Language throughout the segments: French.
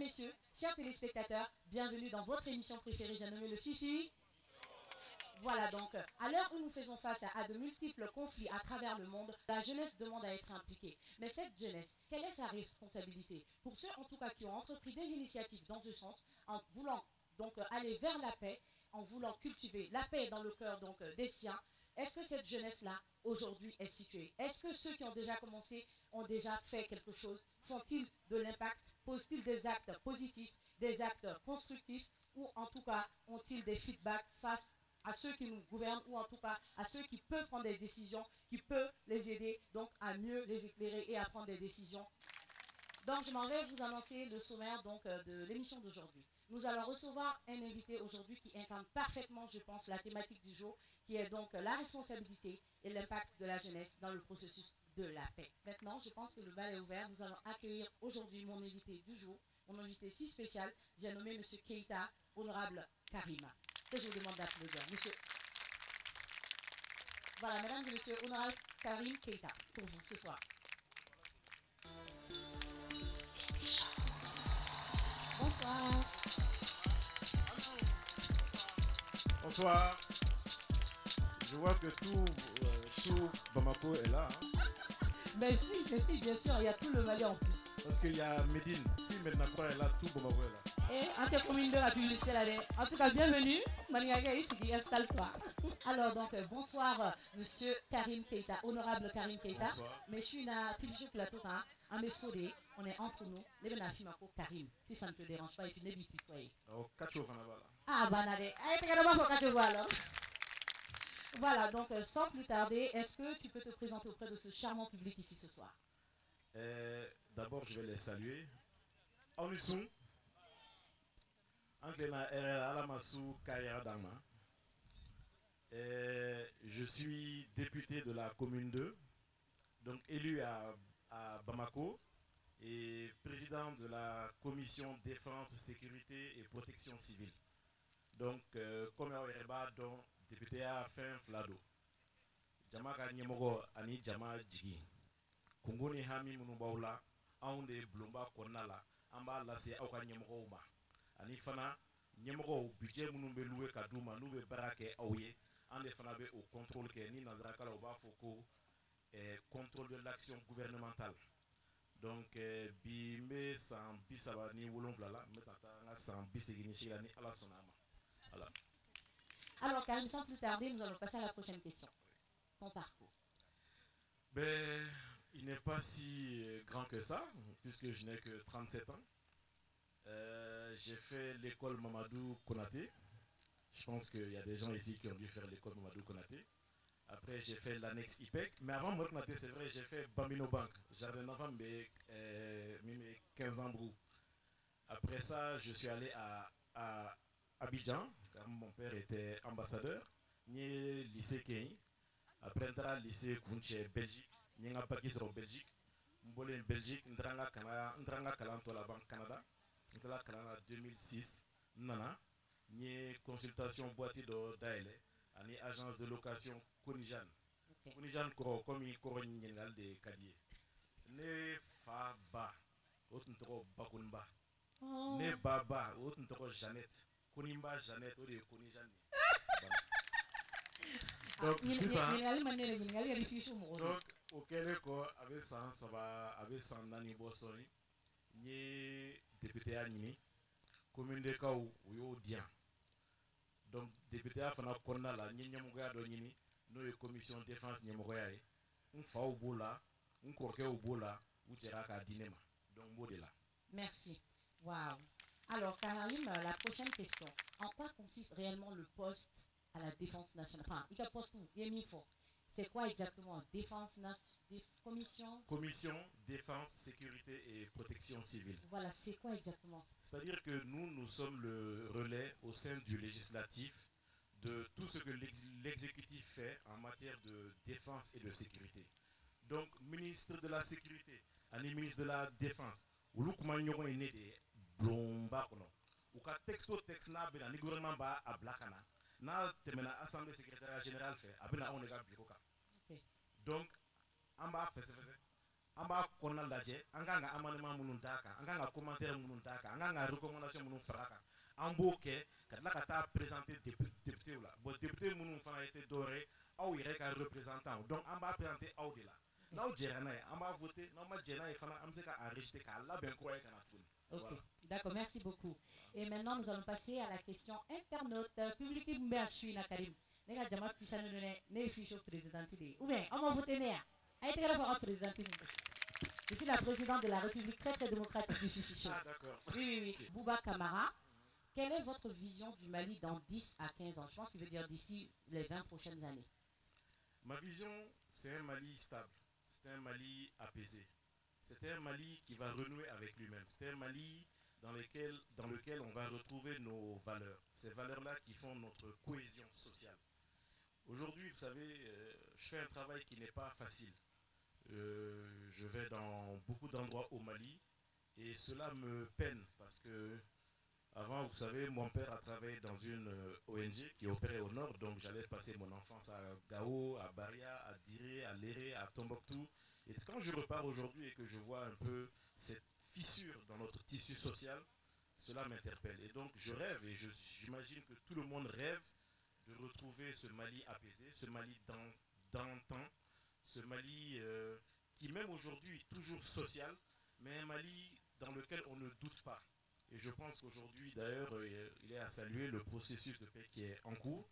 messieurs, chers téléspectateurs, bienvenue dans votre émission préférée, j'ai nommé le Fifi. Voilà donc, à l'heure où nous faisons face à de multiples conflits à travers le monde, la jeunesse demande à être impliquée. Mais cette jeunesse, quelle est sa responsabilité? Pour ceux en tout cas qui ont entrepris des initiatives dans ce sens, en voulant donc aller vers la paix, en voulant cultiver la paix dans le cœur donc des siens, est-ce que cette jeunesse-là, aujourd'hui, est située? Est-ce que ceux qui ont déjà commencé ont déjà fait quelque chose? Font-ils de l'impact? Posent-ils des actes positifs, des actes constructifs? Ou en tout cas, ont-ils des feedbacks face à ceux qui nous gouvernent, ou en tout cas à ceux qui peuvent prendre des décisions, qui peuvent les aider donc à mieux les éclairer et à prendre des décisions? Donc je m'en vais vous annoncer le sommaire donc, de l'émission d'aujourd'hui. Nous allons recevoir un invité aujourd'hui qui incarne parfaitement, je pense, la thématique du jour, qui est donc la responsabilité et l'impact de la jeunesse dans le processus de la paix. Maintenant, je pense que le bal est ouvert. Nous allons accueillir aujourd'hui mon invité du jour, mon invité si spécial. J'ai nommé M. Keita, honorable Karima, que je vous demande d'applaudir. Monsieur. Voilà, mesdames et messieurs, honorable Karim Keita, pour vous ce soir. Bonsoir. Bonsoir. Je vois que tout Bamako est là. Hein. Ben si, bien sûr, il y a tout le Mali en plus. Parce qu'il y a Médine. Si Mednakra est là, tout Bamako est là. Et en tant commune de la publicité là, en tout cas, bienvenue. Maniaga ici, installe-toi. Alors donc, bonsoir, monsieur Karim Keita, honorable Karim Keita. Bonsoir. Mais je suis na Filipe Plateau, hein, en Messodé, on est entre nous. Les Benafimako Karim, si ça ne te dérange pas, et puis n'ébite tutoyer. Au Kacho Vanabala. Ah, banade. Allez, t'es d'abord pour Kacho alors. Voilà, donc sans plus tarder, est-ce que tu peux te présenter auprès de ce charmant public ici ce soir? D'abord, je vais les saluer. Onisung. Anglena RL Alamasu Kaya Dama. Je suis député de la commune 2, donc élu à Bamako, et président de la commission défense, sécurité et protection civile. Donc, comme Ereba, donc député à fin Flado. Jamaka Nyemogo Ani Jama Jigi. Kunguni Hami Munubaula, Aunde Blumba Konala, Amba Lase Auka Nyemogo Uma. Ani Fana, Nyemogo budget Munumbeloué Kaduma, Noube Barake Aouye. En défendant au contrôle qui est ni Nazaraka Oba Foko et contrôle de l'action gouvernementale. Donc, bimé sans bisabani wolon vlala, mais sans bisegini chilani à la sonama. Voilà. Alors, Karim, sans plus tarder, nous allons passer à la prochaine question. Ton parcours. Ben, il n'est pas si grand que ça, puisque je n'ai que 37 ans. J'ai fait l'école Mamadou Konaté. Je pense qu'il y a des gens ici qui ont dû faire l'école Mamadou Konaté. Après, j'ai fait l'annexe IPEC. Mais avant Mamadou Konaté, c'est vrai, j'ai fait Bambino Bank. Jardin d'enfants, mais 15 ans brou. Après ça, je suis allé à Abidjan, car mon père était ambassadeur. Ni lycée Kenya. Après, j'ai lycée Kunche, Belgique. Ni un paquet sur Belgique. Je Belgique, Ndrang Kalanto la Banque Canada. Ndrang Kalana 2006. Nana. Ni consultation boîtier de Daele, ani agence de location Konijan. Konijan Koro, comme il coronel de Kadier. Ne fa ba, autre trop Bakunba. Ne baba, autre trop Jeannette. Konimba Jeannette, ou de Konijan. Donc, c'est ça. Donc, auquel avait 100, ça va, avec 100 nani bossoni. Ni député animé. Commune de Kaou, ou Yodien. Donc, député a fait un condamné là, nous la commission de défense, on fait au boula, on croque au boula, ou tiraka dinema. Donc, modèle. Merci. Waouh. Alors, Karim, la prochaine question. En quoi consiste réellement le poste à la défense nationale? Enfin, il y a poste où il y a mis fort. C'est quoi exactement? Commission défense, sécurité et protection civile. Voilà, c'est quoi exactement? C'est-à-dire que nous sommes le relais au sein du législatif de tout ce que l'exécutif fait en matière de défense et de sécurité. Donc, ministre de la sécurité, ministre de la défense, ou l'oukmanyon est né de blomba kono. Ou ka texte na bena ni gouvernement ba a blakana. Na temena assemblée secrétaire générale fait, abena on est bureau ka. Donc, en bas, amba konna laje anga nga amendement munun taka anga nga commentaire munun taka anga nga recommandation munun faraka amboke kadla kata présenter député là bon député munun fa été doré au yere ka représentant donc amba présenter au de là now jerana amba voter non ma jena fana amseka a rejeter ka la ben croire kana tun. Ok, d'accord, merci beaucoup. Et maintenant, nous allons passer à la question internaute. Public Mberchui Nakarim. Les gars, Jamal Puissant nous donne les fiches au président. Ou bien, on va voter Néa. A été grave au président. Je suis la présidente de la République très très démocratique du Fichicho. Ah, d'accord. Oui. Bouba Kamara, quelle est votre vision du Mali dans 10 à 15 ans? Je pense qu'il veut dire d'ici les 20 prochaines années. Ma vision, c'est un Mali stable. C'est un Mali apaisé. C'est un Mali qui va renouer avec lui-même. C'est un Mali dans lequel on va retrouver nos valeurs. Ces valeurs-là qui font notre cohésion sociale. Aujourd'hui, vous savez, je fais un travail qui n'est pas facile. Je vais dans beaucoup d'endroits au Mali et cela me peine parce que avant, vous savez, mon père a travaillé dans une ONG qui opérait au nord, donc j'allais passer mon enfance à Gao, à Baria, à Diré, à Léré, à Tombouctou. Et quand je repars aujourd'hui et que je vois un peu cette fissure dans notre tissu social, cela m'interpelle. Et donc je rêve, et j'imagine que tout le monde rêve de retrouver ce Mali apaisé, ce Mali d'antan, ce Mali qui même aujourd'hui est toujours social, mais un Mali dans lequel on ne doute pas. Et je pense qu'aujourd'hui, d'ailleurs, il est à saluer le processus de paix qui est en cours.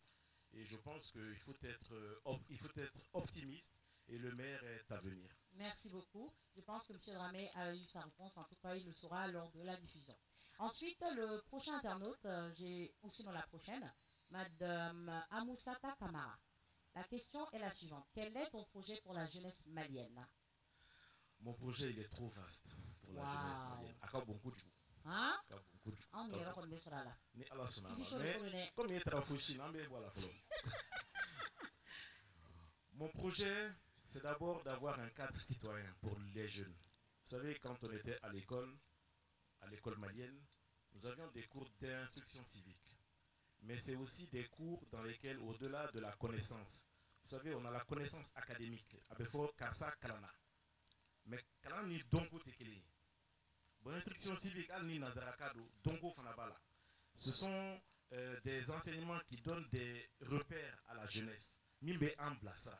Et je pense qu'il faut être optimiste et le meilleur est à venir. Merci beaucoup. Je pense que M. Dramé a eu sa réponse. En tout cas, il le saura lors de la diffusion. Ensuite, le prochain internaute, ou sinon la prochaine, Madame Amoussata Kamara. La question est la suivante. Quel est ton projet pour la jeunesse malienne? Mon projet, il est trop vaste pour la jeunesse malienne. À beaucoup de hein? On est là. Mais comme il est très fouchi, voilà. Mon projet, c'est d'abord d'avoir un cadre citoyen pour les jeunes. Vous savez, quand on était à l'école malienne, nous avions des cours d'instruction civique. Mais c'est aussi des cours dans lesquels, au-delà de la connaissance, vous savez, on a la connaissance académique. Abefo Kasa Kalana. Mais Kalana ni Dongo Tekele. Bon, instruction civique, Alni Nazarakado, Dongo Fanabala. Ce sont des enseignements qui donnent des repères à la jeunesse. Mimbe Amblasa.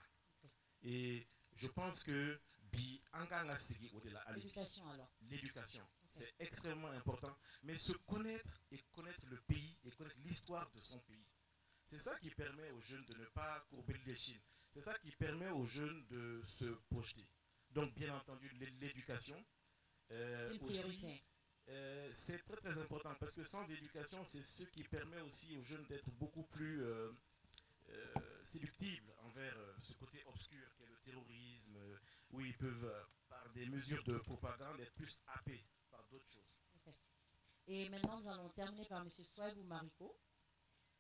Et je pense que Bi Anganga Sigi au-delà à l'éducation alors. L'éducation, c'est extrêmement important. Mais se connaître et connaître le pays et connaître l'histoire de son pays. C'est ça qui permet aux jeunes de ne pas courber les chines. C'est ça qui permet aux jeunes de se projeter. Donc, bien entendu, l'éducation aussi, c'est très très important parce que sans éducation, c'est ce qui permet aussi aux jeunes d'être beaucoup plus séductibles envers ce côté obscur qu'est le terrorisme, où ils peuvent, par des mesures de propagande, être plus happés par d'autres choses. Okay. Et maintenant, nous allons terminer par M. Souaibou Mariko.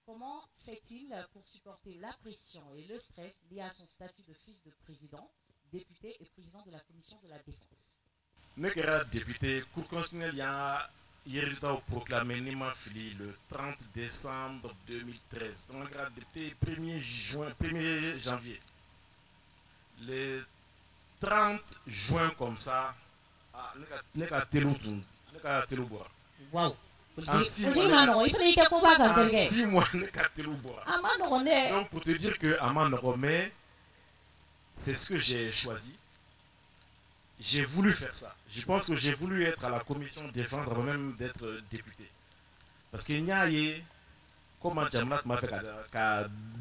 Comment fait-il pour supporter la pression et le stress liés à son statut de fils de président, député et président de la commission de la défense? Ne kera député, Cour constitutionnelle, il y a un résultat proclamé le 30 décembre 2013. Donc, le député 1er janvier. Le 30 juin comme ça, ne ka telouboa. Wow. En 6 mois, donc pour te dire que Aman Romé, c'est ce que j'ai choisi. J'ai voulu faire ça. Je pense que j'ai voulu être à la commission de défense avant même d'être député. Parce qu'il y a eu, comme Jamnat m'a fait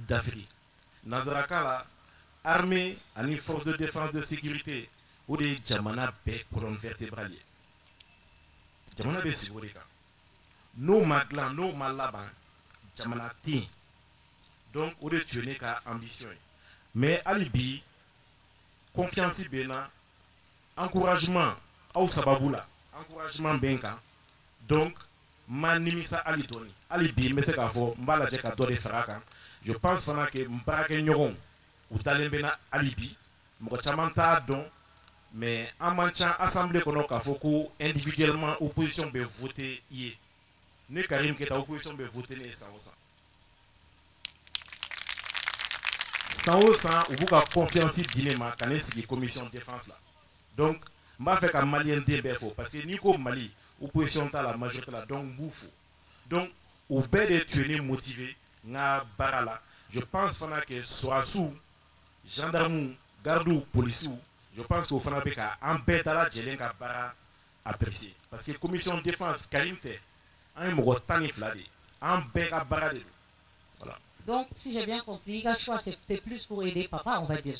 d'Afrique, Nazaraka, la armée, une force de défense de sécurité, ou des Jamana Bek pour un vertébralier. Jamana Bek, c'est vrai. Nos maglan, nos malaban, Jamana Ti. Donc, au lieu de tuer qu'à ambition. Mais alibi, confiance bena, encouragement, au sababula, encouragement benka. Donc, manimisa alitoni. Alibi, mais c'est qu'à fond, mbala jeka dore fraka. Je pense vraiment que m'barake nyoron, ou talembena alibi, m'gochamanta don, mais en manchant assemblée qu'on a fait individuellement, opposition peut voter hier. Ne Karim qui est à opposition peut voter ne sans ou beaucoup confiance d'inema quand est la commission de défense là. Donc m'a fait qu'un malien déberfo parce que ni qu'au Mali opposition ta la majorité là donc bouffe donc au bête de tuer motivé na barala je pense fana que soit sous gendarme garde ou police je pense au fana beka en bête à la jelen ka bara apprécier parce que commission de défense Karim te un mot tani fladi en bête à bara de voilà. Donc si j'ai bien compris le choix c'était plus pour aider papa on va dire.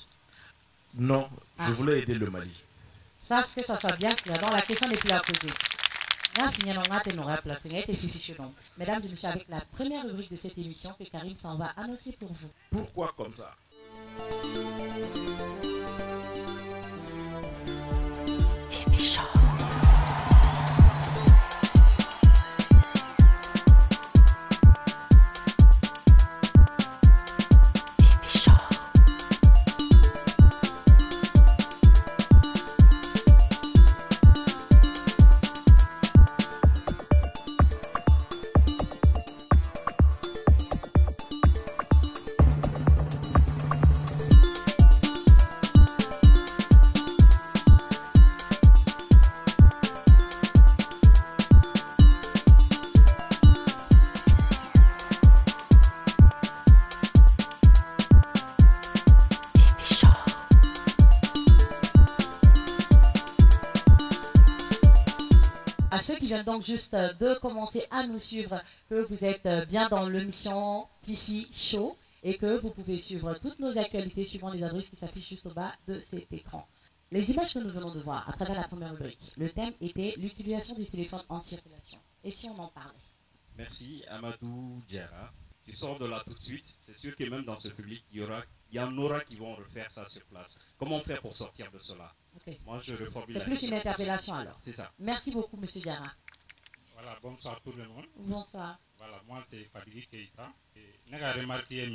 Non, je voulais aider le Mali. Ça, ce que ça soit bien clair. Donc la question n'est plus à poser. Mesdames et messieurs, avec la première rubrique de cette émission que Karim s'en va annoncer pour vous. Pourquoi comme ça? À ceux qui viennent donc juste de commencer à nous suivre, que vous êtes bien dans l'émission Fifi Show et que vous pouvez suivre toutes nos actualités suivant les adresses qui s'affichent juste au bas de cet écran. Les images que nous venons de voir à travers la première rubrique, le thème était l'utilisation du téléphone en circulation. Et si on en parlait? Merci Amadou Diarra. Tu sors de là tout de suite. C'est sûr que même dans ce public, il y en aura qui vont refaire ça sur place. Comment faire pour sortir de cela? Okay. Moi, je reformule. C'est plus une interpellation alors. C'est ça. Merci beaucoup, M. Diarra. Voilà, bonsoir tout le monde. Bonsoir. Voilà, moi c'est Fadili Keita. Je n'ai remarqué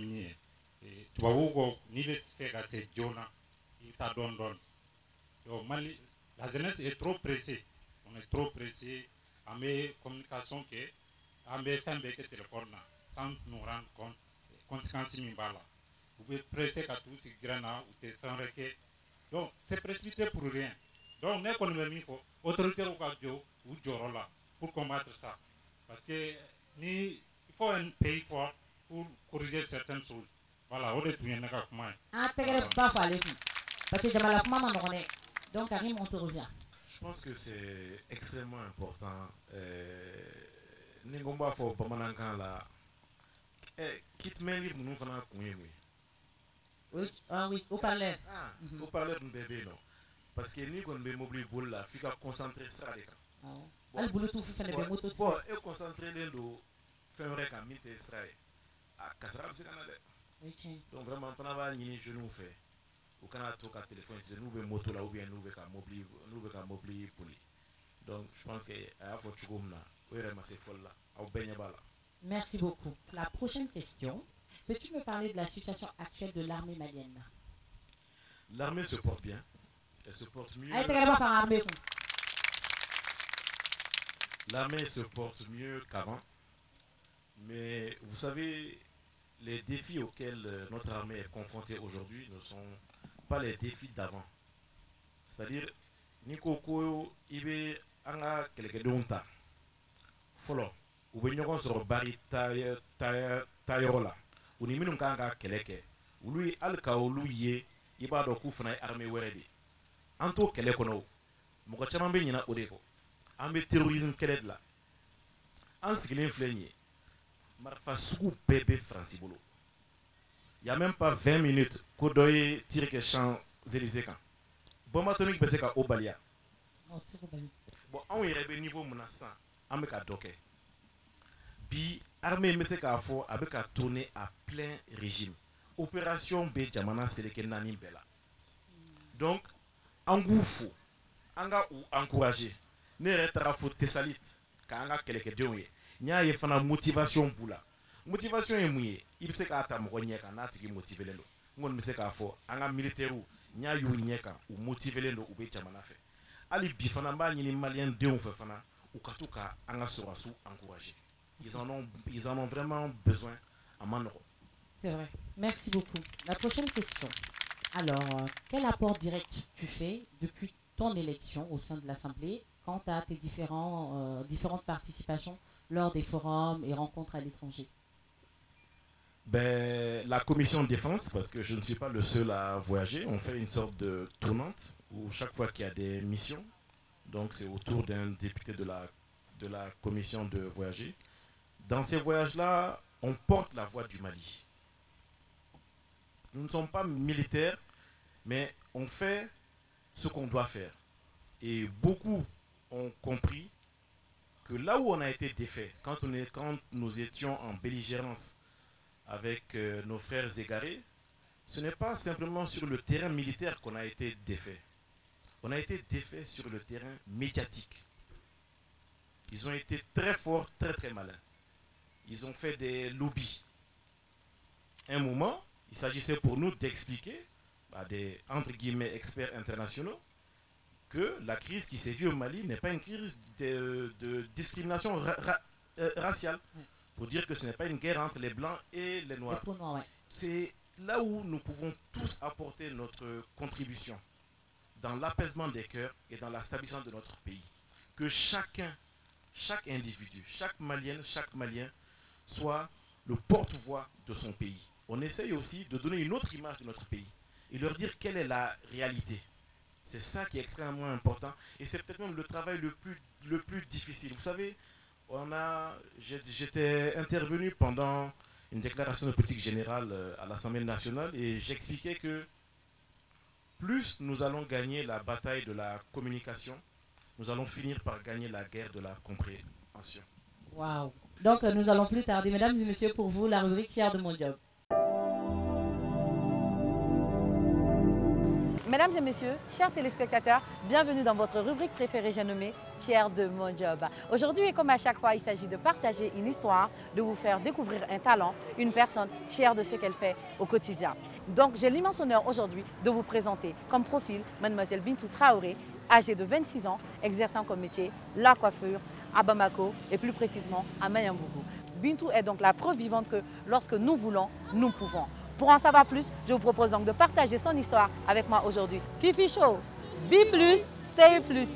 tu vas voir, ni le faire c'est Jonah. Il t'a donné. La jeunesse est trop pressée. On est trop pressé à mes communications que à mes fins de téléphone sans nous rendre compte des conséquences mimbala. Vous pouvez presser à tous ces grands ou des sans requêtes. Donc c'est précipité pour rien. Donc n'est qu'on me faut autorité au Gadio ou Jorola pour combattre ça. Parce que il faut un pays fort pour corriger certaines choses. Voilà, on est tout bien d'accord. Ah, t'es pas fallu. Parce que j'ai mal à maman. Donc Karim, on te revient. Je pense que c'est extrêmement important. N'ingomba fo bamanankan la. Quitte me libre nous faisons couiller. Oui, ah oui, au parler. Ah, au parler d'un bébé non. Parce que ni qu'on be mobile boule là, il faut concentrer ça les Ah. Al bulutu fu fene be moto. Bon, et concentrer les do faire un rec à mité ça. À Kasarab c'est canada. Oui, tiens. Donc vraiment on va ni genou fait. Au Canada tout cas téléphone c'est nous be moto là ou bien nous be mobile poli. Donc je pense que à faut tu comme là, ouais vraiment c'est folle là. Au baigne bala. Merci beaucoup. La prochaine question. Peux-tu me parler de la situation actuelle de l'armée malienne? L'armée se porte bien. Elle se porte mieux. L'armée se porte mieux qu'avant. Mais vous savez, les défis auxquels notre armée est confrontée aujourd'hui ne sont pas les défis d'avant. C'est-à-dire, Nikoko Ibe Anga Kelkedonta. Follow. Ou bien sur Bari Tayola. Ou ni minum Kanga Keleke. Ou lui Alka ou lui Iba do Kufna armée Weredi. Anto Kelekono. Mokachambe Nina Odeko. Ambe terrorisme Keled la. Ansiglen Flenye. Marfa sous bébé Francibolo. Il n'y a même pas 20 minutes qu'on doit tirer que Champs-Élysées. Bon, maintenant, il y a au Balia. Bon, on y a un niveau menaçant. On a docké. Puis, l'armée a fait tourner à plein régime. Opération B, Jamana, c'est le Kenani Bella. Donc, en goufou, en encouragé. Ne retara faut Thessalite. Quand on a quelques dieux, il y a une motivation pour la. Motivation est mouillée. Il sait qu'à ta moigné quand on a motivé les gens. On ne sait qu'à fort. En un militaire ou nya yu nyeka ou motiver les gens ou bécha manafe. Ali bifana ba ni malien de on fait fana ou katuka anga sorasu encourager. Ils en ont vraiment besoin à Manoro. C'est vrai. Merci beaucoup. La prochaine question. Alors, quel apport direct tu fais depuis ton élection au sein de l'Assemblée quant à tes différentes participations lors des forums et rencontres à l'étranger? Ben, la commission de défense, parce que je ne suis pas le seul à voyager, on fait une sorte de tournante où chaque fois qu'il y a des missions, donc c'est au tour d'un député de la commission de voyager. Dans ces voyages-là, on porte la voix du Mali. Nous ne sommes pas militaires, mais on fait ce qu'on doit faire. Et beaucoup ont compris que là où on a été défait, quand nous étions en belligérance avec nos frères égarés, ce n'est pas simplement sur le terrain militaire qu'on a été défait. On a été défait sur le terrain médiatique. Ils ont été très forts, très très malins. Ils ont fait des lobbies. Un moment, il s'agissait pour nous d'expliquer à des, entre guillemets, experts internationaux que la crise qui sévit au Mali n'est pas une crise de discrimination raciale. Pour dire que ce n'est pas une guerre entre les blancs et les noirs. Ouais. C'est là où nous pouvons tous apporter notre contribution dans l'apaisement des cœurs et dans la stabilisation de notre pays. Que chaque individu, chaque Malienne, chaque Malien soit le porte-voix de son pays. On essaye aussi de donner une autre image de notre pays et leur dire quelle est la réalité. C'est ça qui est extrêmement important et c'est peut-être même le travail le plus difficile. Vous savez, j'étais intervenu pendant une déclaration de politique générale à l'Assemblée nationale et j'expliquais que plus nous allons gagner la bataille de la communication, nous allons finir par gagner la guerre de la compréhension. Waouh! Donc nous allons plus tarder, mesdames et messieurs, pour vous, la rubrique Fier de mon job. Mesdames et messieurs, chers téléspectateurs, bienvenue dans votre rubrique préférée, j'ai nommé Fier de mon job. Aujourd'hui, et comme à chaque fois, il s'agit de partager une histoire, de vous faire découvrir un talent, une personne fière de ce qu'elle fait au quotidien. Donc, j'ai l'immense honneur aujourd'hui de vous présenter comme profil Mademoiselle Bintou Traoré, âgée de 26 ans, exerçant comme métier la coiffure à Bamako et plus précisément à Mayambougou. Bintou est donc la preuve vivante que lorsque nous voulons, nous pouvons. Pour en savoir plus, je vous propose donc de partager son histoire avec moi aujourd'hui. Fifi Show, be plus, stay plus.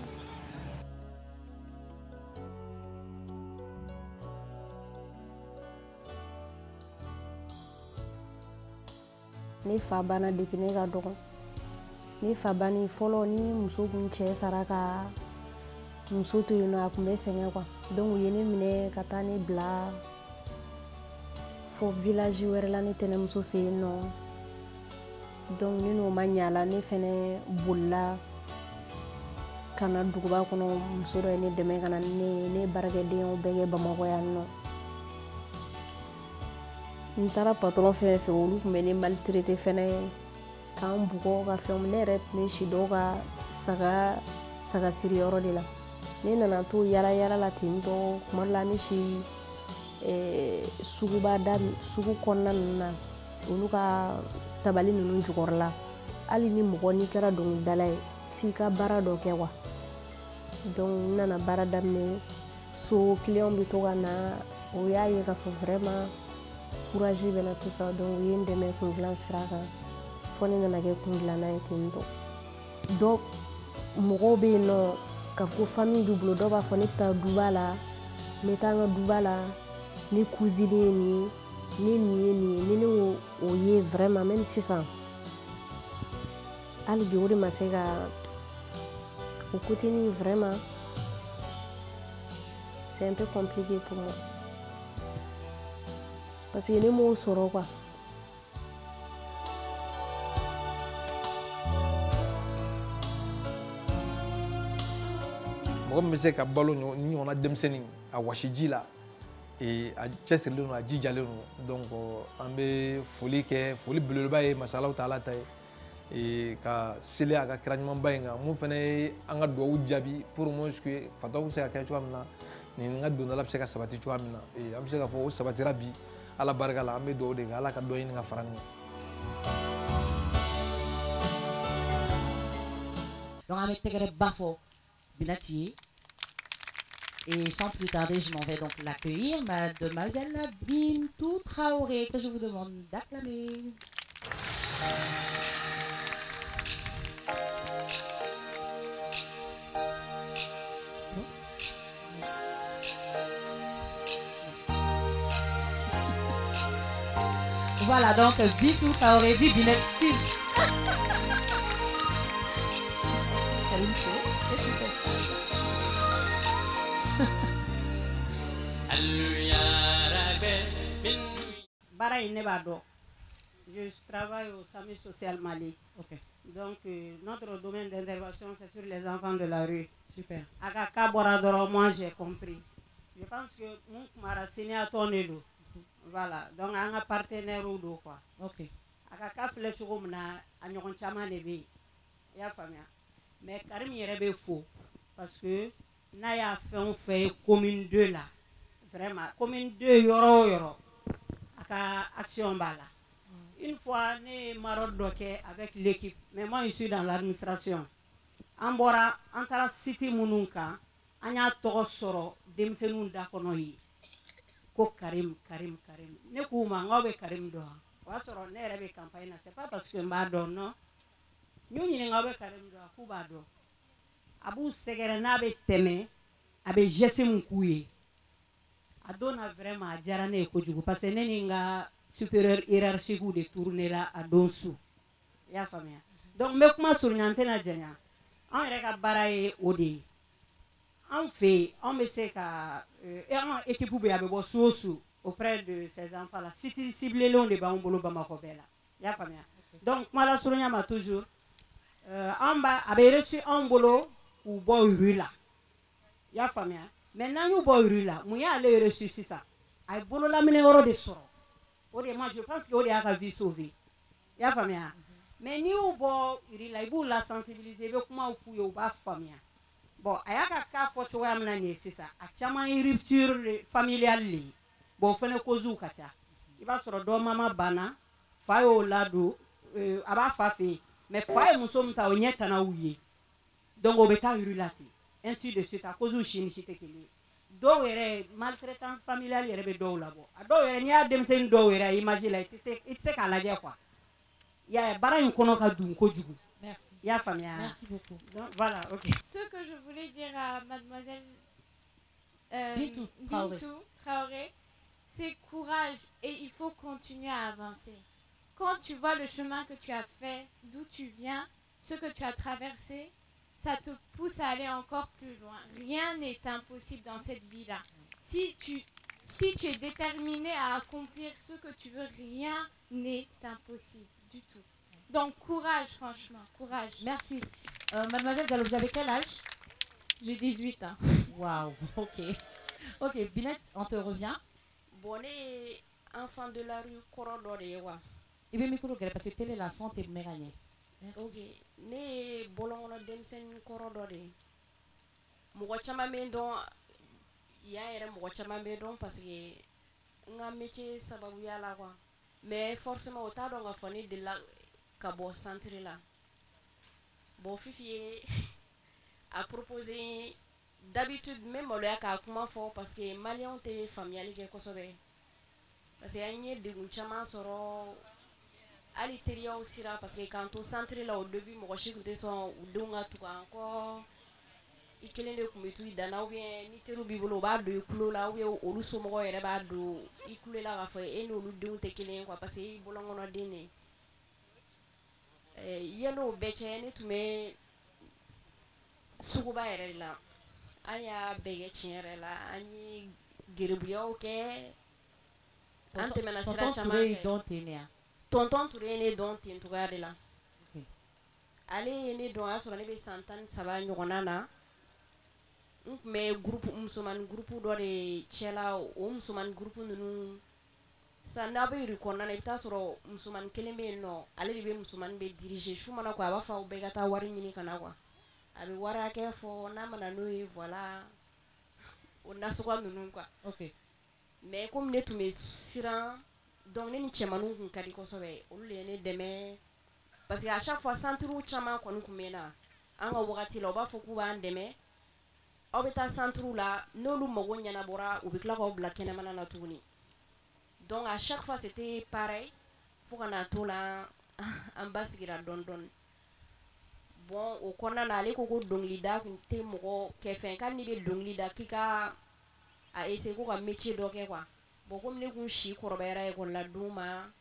Ne fa bana depuis ne ka dɔgɔ ne fa bani fɔlɔ ni muso kun cɛ sara ka muso to yen nɔ a kun bɛ sɛgɛn quoi donc u ye ne minɛ ka taa ne bila fo village wɛrɛ la ne tɛnɛmuso fɛ yen nɔ donc ni n'o ma ɲa la ne fɛnɛ bolila ka na duguba kɔnɔ muso dɔ ye ne dɛmɛ ka na ne baarakɛdenw bɛɛ kɛ Bamakɔ yan nɔ n taara patron fɛn fɛn olu kun bɛ ne maltraité fɛnɛ k'an bugɔ ka fɛnw ne yɛrɛ tun bɛ si dɔw ka saga siri yɔrɔ de la ne nana to yala yala la ten tɔ kuma dɔ la ne si sugu kɔnɔna ninnu na olu ka tabali ninnu jukɔrɔla hali ni mɔgɔ n'i kɛra dɔnkilidala ye f'i ka baara dɔ kɛ quoi donc n nana baara daminɛ so client bɛ to ka na o y'a ye k'a fɔ vraiment courage bɛ na tout ça donc u ye n dɛmɛ kundilan sira kan fɔ ne nana kɛ kundilanna ye ten tɔ donc mɔgɔw bɛ yen nɔ ka fɔ ko famille b'u bolo dɔw b'a fɔ ne bɛ taa duba la n bɛ taa n ka duba la ne cousine ye nin ye ne nin ye nin ye ni ne o ye vraiment même sisan hali bi o de ma se ka o côté ni vraiment c'est un peu compliqué pour moi parce que ne m'o sɔrɔ quoi. mɔgɔ min bɛ se ka balo ni ɲɔgɔnna denmisɛnnin a wasi ji la a cɛsirilen don a jijalen don donc an bɛ foli kɛ foli belebeleba ye masa Alahu Taala ta ye ka seli a ka kira ɲumanba in kan mun fana ye an ka dugawu jaabi pour moins que fataw bɛ se ka kɛ cogoya min na nin ka dondala bɛ se ka sabati cogoya min na an bɛ se ka fɔ o sabatira bi Ala barika la an bɛ dugawu de kɛ Ala ka dɔ ɲini ka fara nin kan. Donc, avec Tegere Bafo, Binati. Et sans plus tarder, je m'en vais donc l'accueillir, Mademoiselle Bintou Traoré, que je vous demande d'acclamer. Voilà donc Bitou Traoré dit Binet Style. Bara Inebado. Je travaille au SAMU Social Mali. Ok. Donc, notre domaine d'intervention, c'est sur les enfants de la rue. Super. Akaka Boradoro, moi j'ai compris. Je pense que mon Marasini a tourné l'eau. Voilà. Donc, on a un partenaire ou deux, quoi. Ok. Akaka Fletchoumna, a un chama nebe. Ya famille. Mais Karim Yerebe faux. Parce que, n'a ya fait on fait commune 2 là. Vraiment. Commune 2, yoro. Aka action bala. Une fois, né marodoké avec l'équipe, mais moi je suis dans l'administration. Ambora, antara city mununka, anya togo soro, demsenun da kono yi. Ko Karim. Ne kouma, ngabe Karim doha. Wa soro, ne rebe campagne, c'est pas parce que m'a don, non? Nous n'y ngabe Karim doha, kuba do. Abu segere nabe teme, abe jesse mun kouye. Adona vraiment a jarane ko jugu parce que neni nga supérieur hiérarchique de tourner là à dessous. Ya famille. Donc me kuma sur nyantena janya. On reka baraye odi. On fait, on me sait ka équipe bu ya bebo sosu auprès de ces enfants là. City ciblé long de Bambolo Bamako bela. Ya famille. Donc moi la sur nyama toujours on ba avait reçu un boulot ou boy rula. Ya famille. Maintenant, nous avons eu là, nous avons reçu ça. Il y a de soro. Moi, je pense qu'il y a une vie sauvée. Il y a famille. Mais nous avons eu là, il faut la sensibiliser, comment on fouille au bas famille. Bon, il y a un cas pour toi, c'est ça. Il y a une rupture familiale. Bon, il faut que nous fassions. Il va se redonner maman bana, faille au lado, aba fafe. Mais faille, nous sommes à une état naouye. Donc, on va être relaté. Ainsi de suite, à cause de chinichite qui est. Do ere maltraitance familiale ere be do labo. Do ere ni adem sen do ere imagine it's kala je quoi. Ya bara yon kono ka dun ko jugu. Merci. Ya famille. Merci beaucoup. Donc, voilà, OK. Ce que je voulais dire à mademoiselle Bintou Traoré, c'est courage et il faut continuer à avancer. Quand tu vois le chemin que tu as fait, d'où tu viens, ce que tu as traversé, ça te pousse à aller encore plus loin. Rien n'est impossible dans cette vie-là. Si tu es déterminé à accomplir ce que tu veux, rien n'est impossible du tout. Donc courage, franchement, courage. Merci. Mademoiselle Gallo, vous avez quel âge? J'ai 18 ans. Waouh, ok. Ok, Binet, on te revient. Bonnet, enfant de la rue, corridor de Yewa. Et bien, micro, parce que telle est la santé de mes gagnés. Ok, ne bolon na demsen corridor de. Mouwa chama mendon, ya ere mouwa chama mendon parce que nga métier sababu ya la quoi. Mais forcément, au tas on a fini de la cabo centre là. Bon, Fifi a proposé d'habitude même on l'a qu'à comment faire parce que Malien te familier que ça parce que y a des gens soro aliteria aussi là parce que quand on centre là au début moi je suis son donga tout encore il kelende kumitu dana ou bien ni teru bibolo ba do ikulo la ou bien olu somo ere ba do ikulo la ga fa e no lu de te kelen quoi parce que bolongo no dene yelo beche ni tume suguba ere la aya bege chinere la ani giribuyo ke ante mena sira chama tonton Touré ne don tin tuga de la ale ne don asura ne be santan saba nyogona na mais groupe musuman groupe do de chela o musuman groupe nunu sanda be rikonna na ita soro musuman keleme no ale be musuman be diriger shumana ko aba fa o be gata wari nyini kana kwa abi wara ke fo na mana no voilà on a soi nunu quoi. OK. Mais comme ne tume siran donc ni chemanu kun kadi ko sobe o le ne deme parce que à chaque fois centre chama ko nkumena anga wakati la ba fo ku ba ndeme obeta centre la no lu mago nyana bora ou bikla ko bla kene mana na tuni. Donc à chaque fois c'était pareil faut qu'on a tout là en bas gira don bon o konna na ale ko dongli da kun te mo ke fen kan ni be dongli da kika a ese ko ka métier do ke quoi bon comme ne kun shi korobera e kon la duma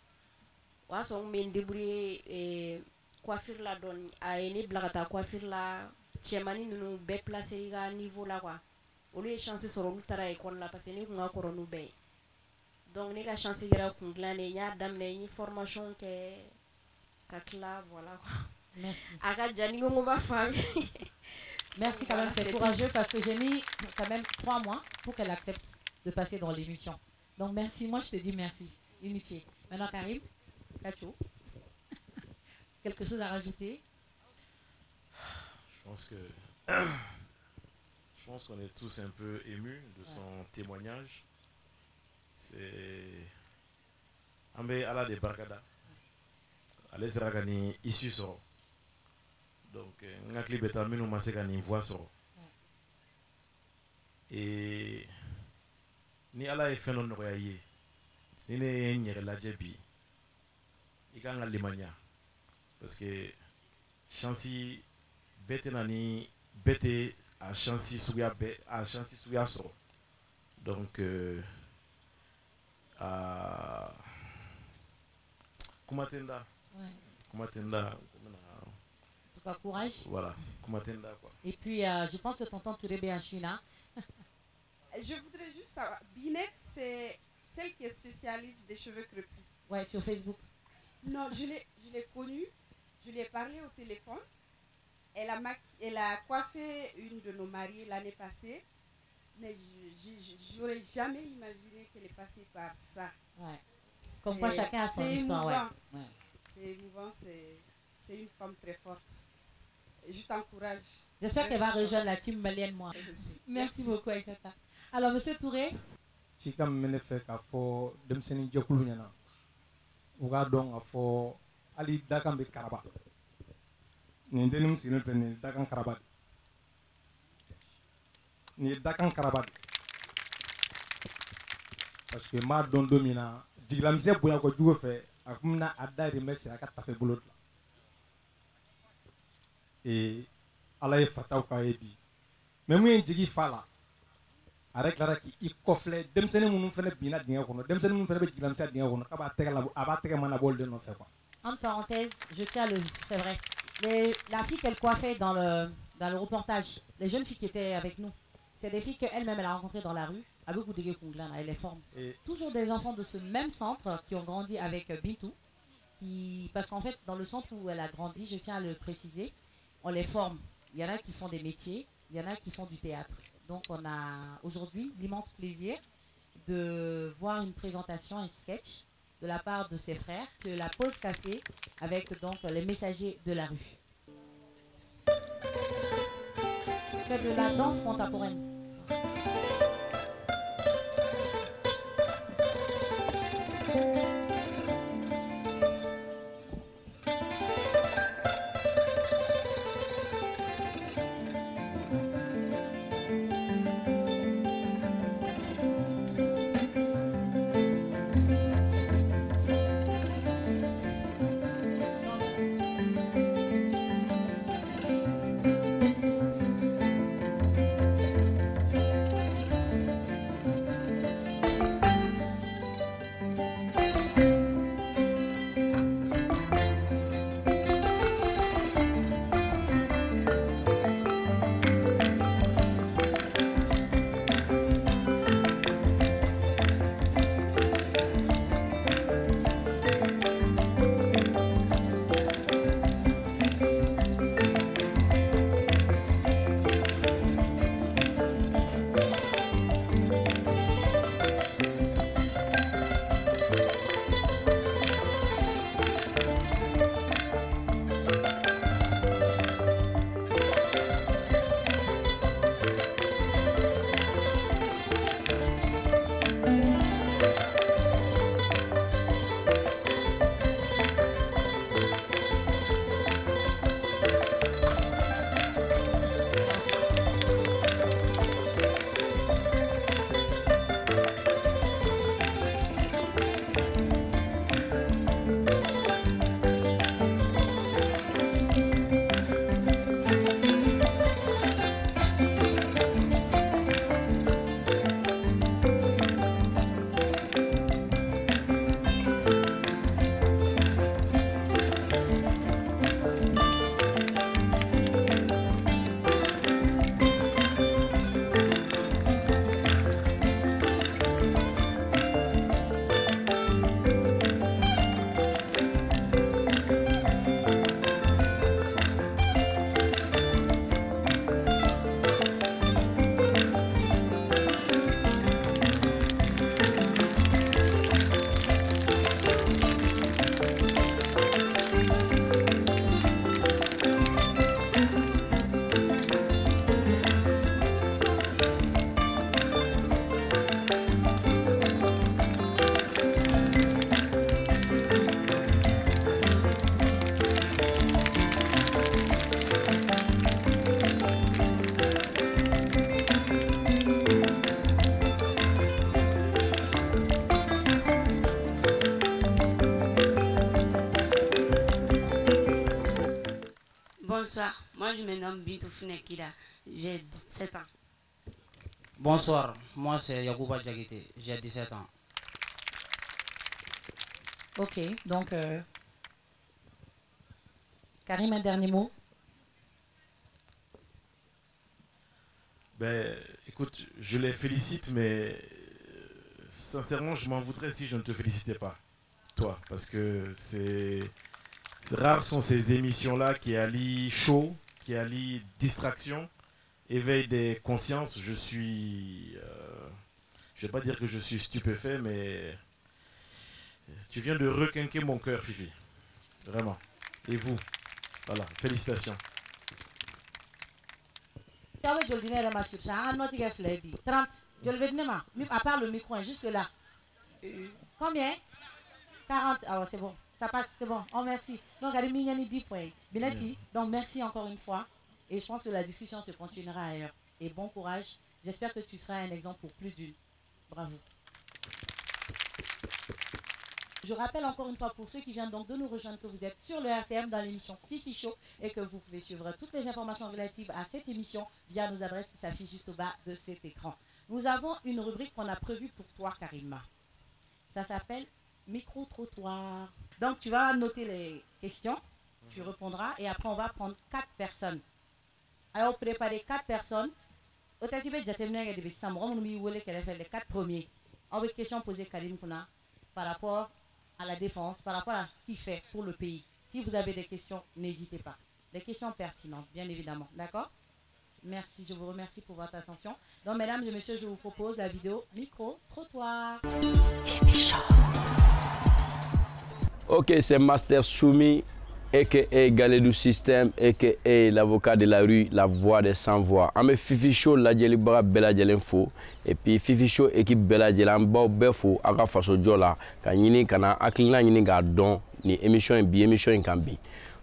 o y'a sɔrɔ n bɛ n débrouiller coiffure la dɔɔni a ye ne bila ka taa coiffure la cɛmani ninnu bɛɛ placer i ka niveau la quoi olu ye chance sɔrɔ olu taara école la parce que ne kun ka kɔrɔ n'u bɛɛ ye donc ne ka chance kɛra kun dilan de ye n y'a daminɛ n ye formation kɛ ka tila voilà quoi. Merci. A ka jan ni ko n b'a faamu. Merci quand même, c'est courageux parce que j'ai mis quand même 3 mois pour qu'elle accepte de passer dans l'émission. Donc merci, moi je te dis merci, initié. Maintenant Karim, Kacho, quelque chose à rajouter? Je pense qu'on est tous un peu émus de son témoignage. C'est Ambe ala de Barkada. Ale sera ni issu soro. Donc ngakli beta minu maseka ni voix soro. Et ni ala e feno no yaye. Ni ne nyere la jebi. Ikanga limanya. Parce que chansi bete nani bete a chansi suya be a chansi suya soro. Donc Kumatenda. Ouais. Kumatenda. En tout cas, courage. Voilà, Kumatenda quoi. Et puis, je pense que tonton Touré Béachu là. Je voudrais juste savoir, Binette, c'est celle qui est spécialiste des cheveux crépus. Ouais, sur Facebook. Non, je l'ai connue, je lui ai parlé au téléphone. Elle a coiffé une de nos mariées l'année passée. Mais je n'aurais jamais imaginé qu'elle est passée par ça. Ouais. Comme quoi chacun a son histoire. Ouais. C'est émouvant, c'est une femme très forte. Et je t'encourage. J'espère qu'elle va rejoindre la team malienne, moi. Merci beaucoup, Aïssata. Alors, monsieur Touré. Si comme je fais qu'à fo dem seni jekulu nyana. Uga dong a fo ali dakam be karaba. Ni denim sinu pe ni dakan karaba. Ni dakan karaba. Parce que ma don domina jiglamse boya ko jugo fe akumna adda remercier aka tafe bolot. Et ala ye fataw ka ebi. Mais mu jigi fala. Avec la qui il coffle demsene munu fene bina dinga kono demsene munu fene be jiglamse dinga kono ka ba tega la aba tega mana bol de no fait quoi. En parenthèse, je tiens c'est vrai. La fille qu'elle coiffait dans le reportage, les jeunes filles qui étaient avec nous, c'est des filles qu'elle-même elle a rencontrées dans la rue, avec Goudege Kunglana, elle les forme. Toujours des enfants de ce même centre qui ont grandi avec Bintou, parce qu'en fait, dans le centre où elle a grandi, je tiens à le préciser, on les forme. Il y en a qui font des métiers, il y en a qui font du théâtre. Donc on a aujourd'hui l'immense plaisir de voir une présentation, un sketch de la part de ses frères, de la pause café avec donc les messagers de la rue. C'est de la danse contemporaine. Bonsoir, moi je me nomme Bintou Funekida, j'ai 17 ans. Bonsoir, moi c'est Yacouba Diakité, j'ai 17 ans. Ok, donc Karim, un dernier mot. Ben, écoute, je les félicite, mais sincèrement, je m'en voudrais si je ne te félicitais pas, toi, parce que c'est rares sont ces émissions-là qui allient show, qui allient distraction, éveil des consciences. Je suis, je vais pas dire que je suis stupéfait, mais tu viens de requinquer mon cœur, Fifi, vraiment. Et vous, voilà, félicitations. Je le dîner à ma source, à 30, je le vais à part le micro, jusque là. Combien? 40, ah ouais, c'est bon, ça passe, c'est bon, oh merci. Donc, il y a 10 points. Binati, donc merci encore une fois. Et je pense que la discussion se continuera ailleurs. Et bon courage, j'espère que tu seras un exemple pour plus d'une. Bravo. Je rappelle encore une fois pour ceux qui viennent donc de nous rejoindre que vous êtes sur le RTM dans l'émission Fifi Show et que vous pouvez suivre toutes les informations relatives à cette émission via nos adresses qui s'affichent juste au bas de cet écran. Nous avons une rubrique qu'on a prévue pour toi, Karima. Ça s'appelle Micro-trottoir. Donc tu vas noter les questions, tu répondras et après on va prendre 4 personnes. Alors préparer 4 personnes. Au tas de les 4 premiers. On va question poser Karim Kouna par rapport à la défense, par rapport à ce qu'il fait pour le pays. Si vous avez des questions, n'hésitez pas. Des questions pertinentes, bien évidemment. D'accord? Merci, je vous remercie pour votre attention. Donc, mesdames et messieurs, je vous propose la vidéo Micro-trottoir. Ok, c'est Master Soumi, a.k.a. Galedou System, a.k.a. l'avocat de la rue, la voix des sans-voix. On met Fifi Show, la djelibaga bela djelen fo. Et puis Fifi Show, équipe bela djelan bao befo, aga faso jola, kanini kana aklina nyini ga don, ni émission bi émission kambi.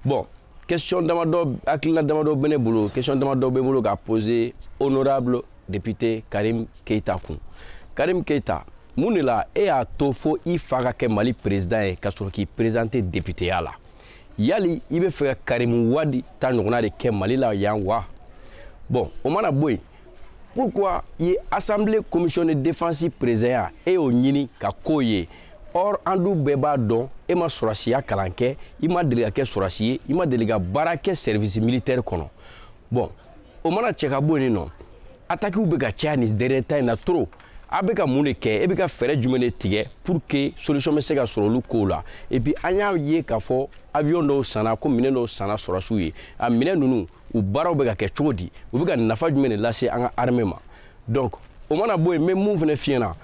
Bon, question damado, aklina damado bene boulot, question damado bene boulot ga posé honorable député Karim Keita kun. Karim Keita, mounela e a tofo i faga ke Mali président e kasoro ki présenté député ala. Yali ibe fɛ Karim Wadi ta ɲɔgɔnna de kɛ Mali la yan wa? Bon, o mana bɔ yen, pourquoi ye assemblée commission de défense président e y'o ɲini ka k'o ye? Or an dun bɛɛ b'a dɔn e ma sɔrɔsiya kalan kɛ, i ma deli ka kɛ sɔrɔsi ye, i ma deli ka baara kɛ service militaire kɔnɔ. Bon, o mana cɛ ka bɔ yen nɔ, attaques bɛ ka caya nin dernier temps in na trop. A bɛ ka mun de kɛ? E bɛ ka fɛɛrɛ jumɛn de tigɛ pour que solution bɛ se ka sɔrɔ olu kow la? Et puis an y'a ye k'a fɔ avion dɔw sanna ko minɛn dɔw sanna sɔrɔsiw ye. A minɛn ninnu u baaraw bɛ ka kɛ cogo di? U bɛ ka nafa jumɛn de lase an ka armée ma? Donc o mana bɔ yen, n bɛ mun fana f'i ɲɛna,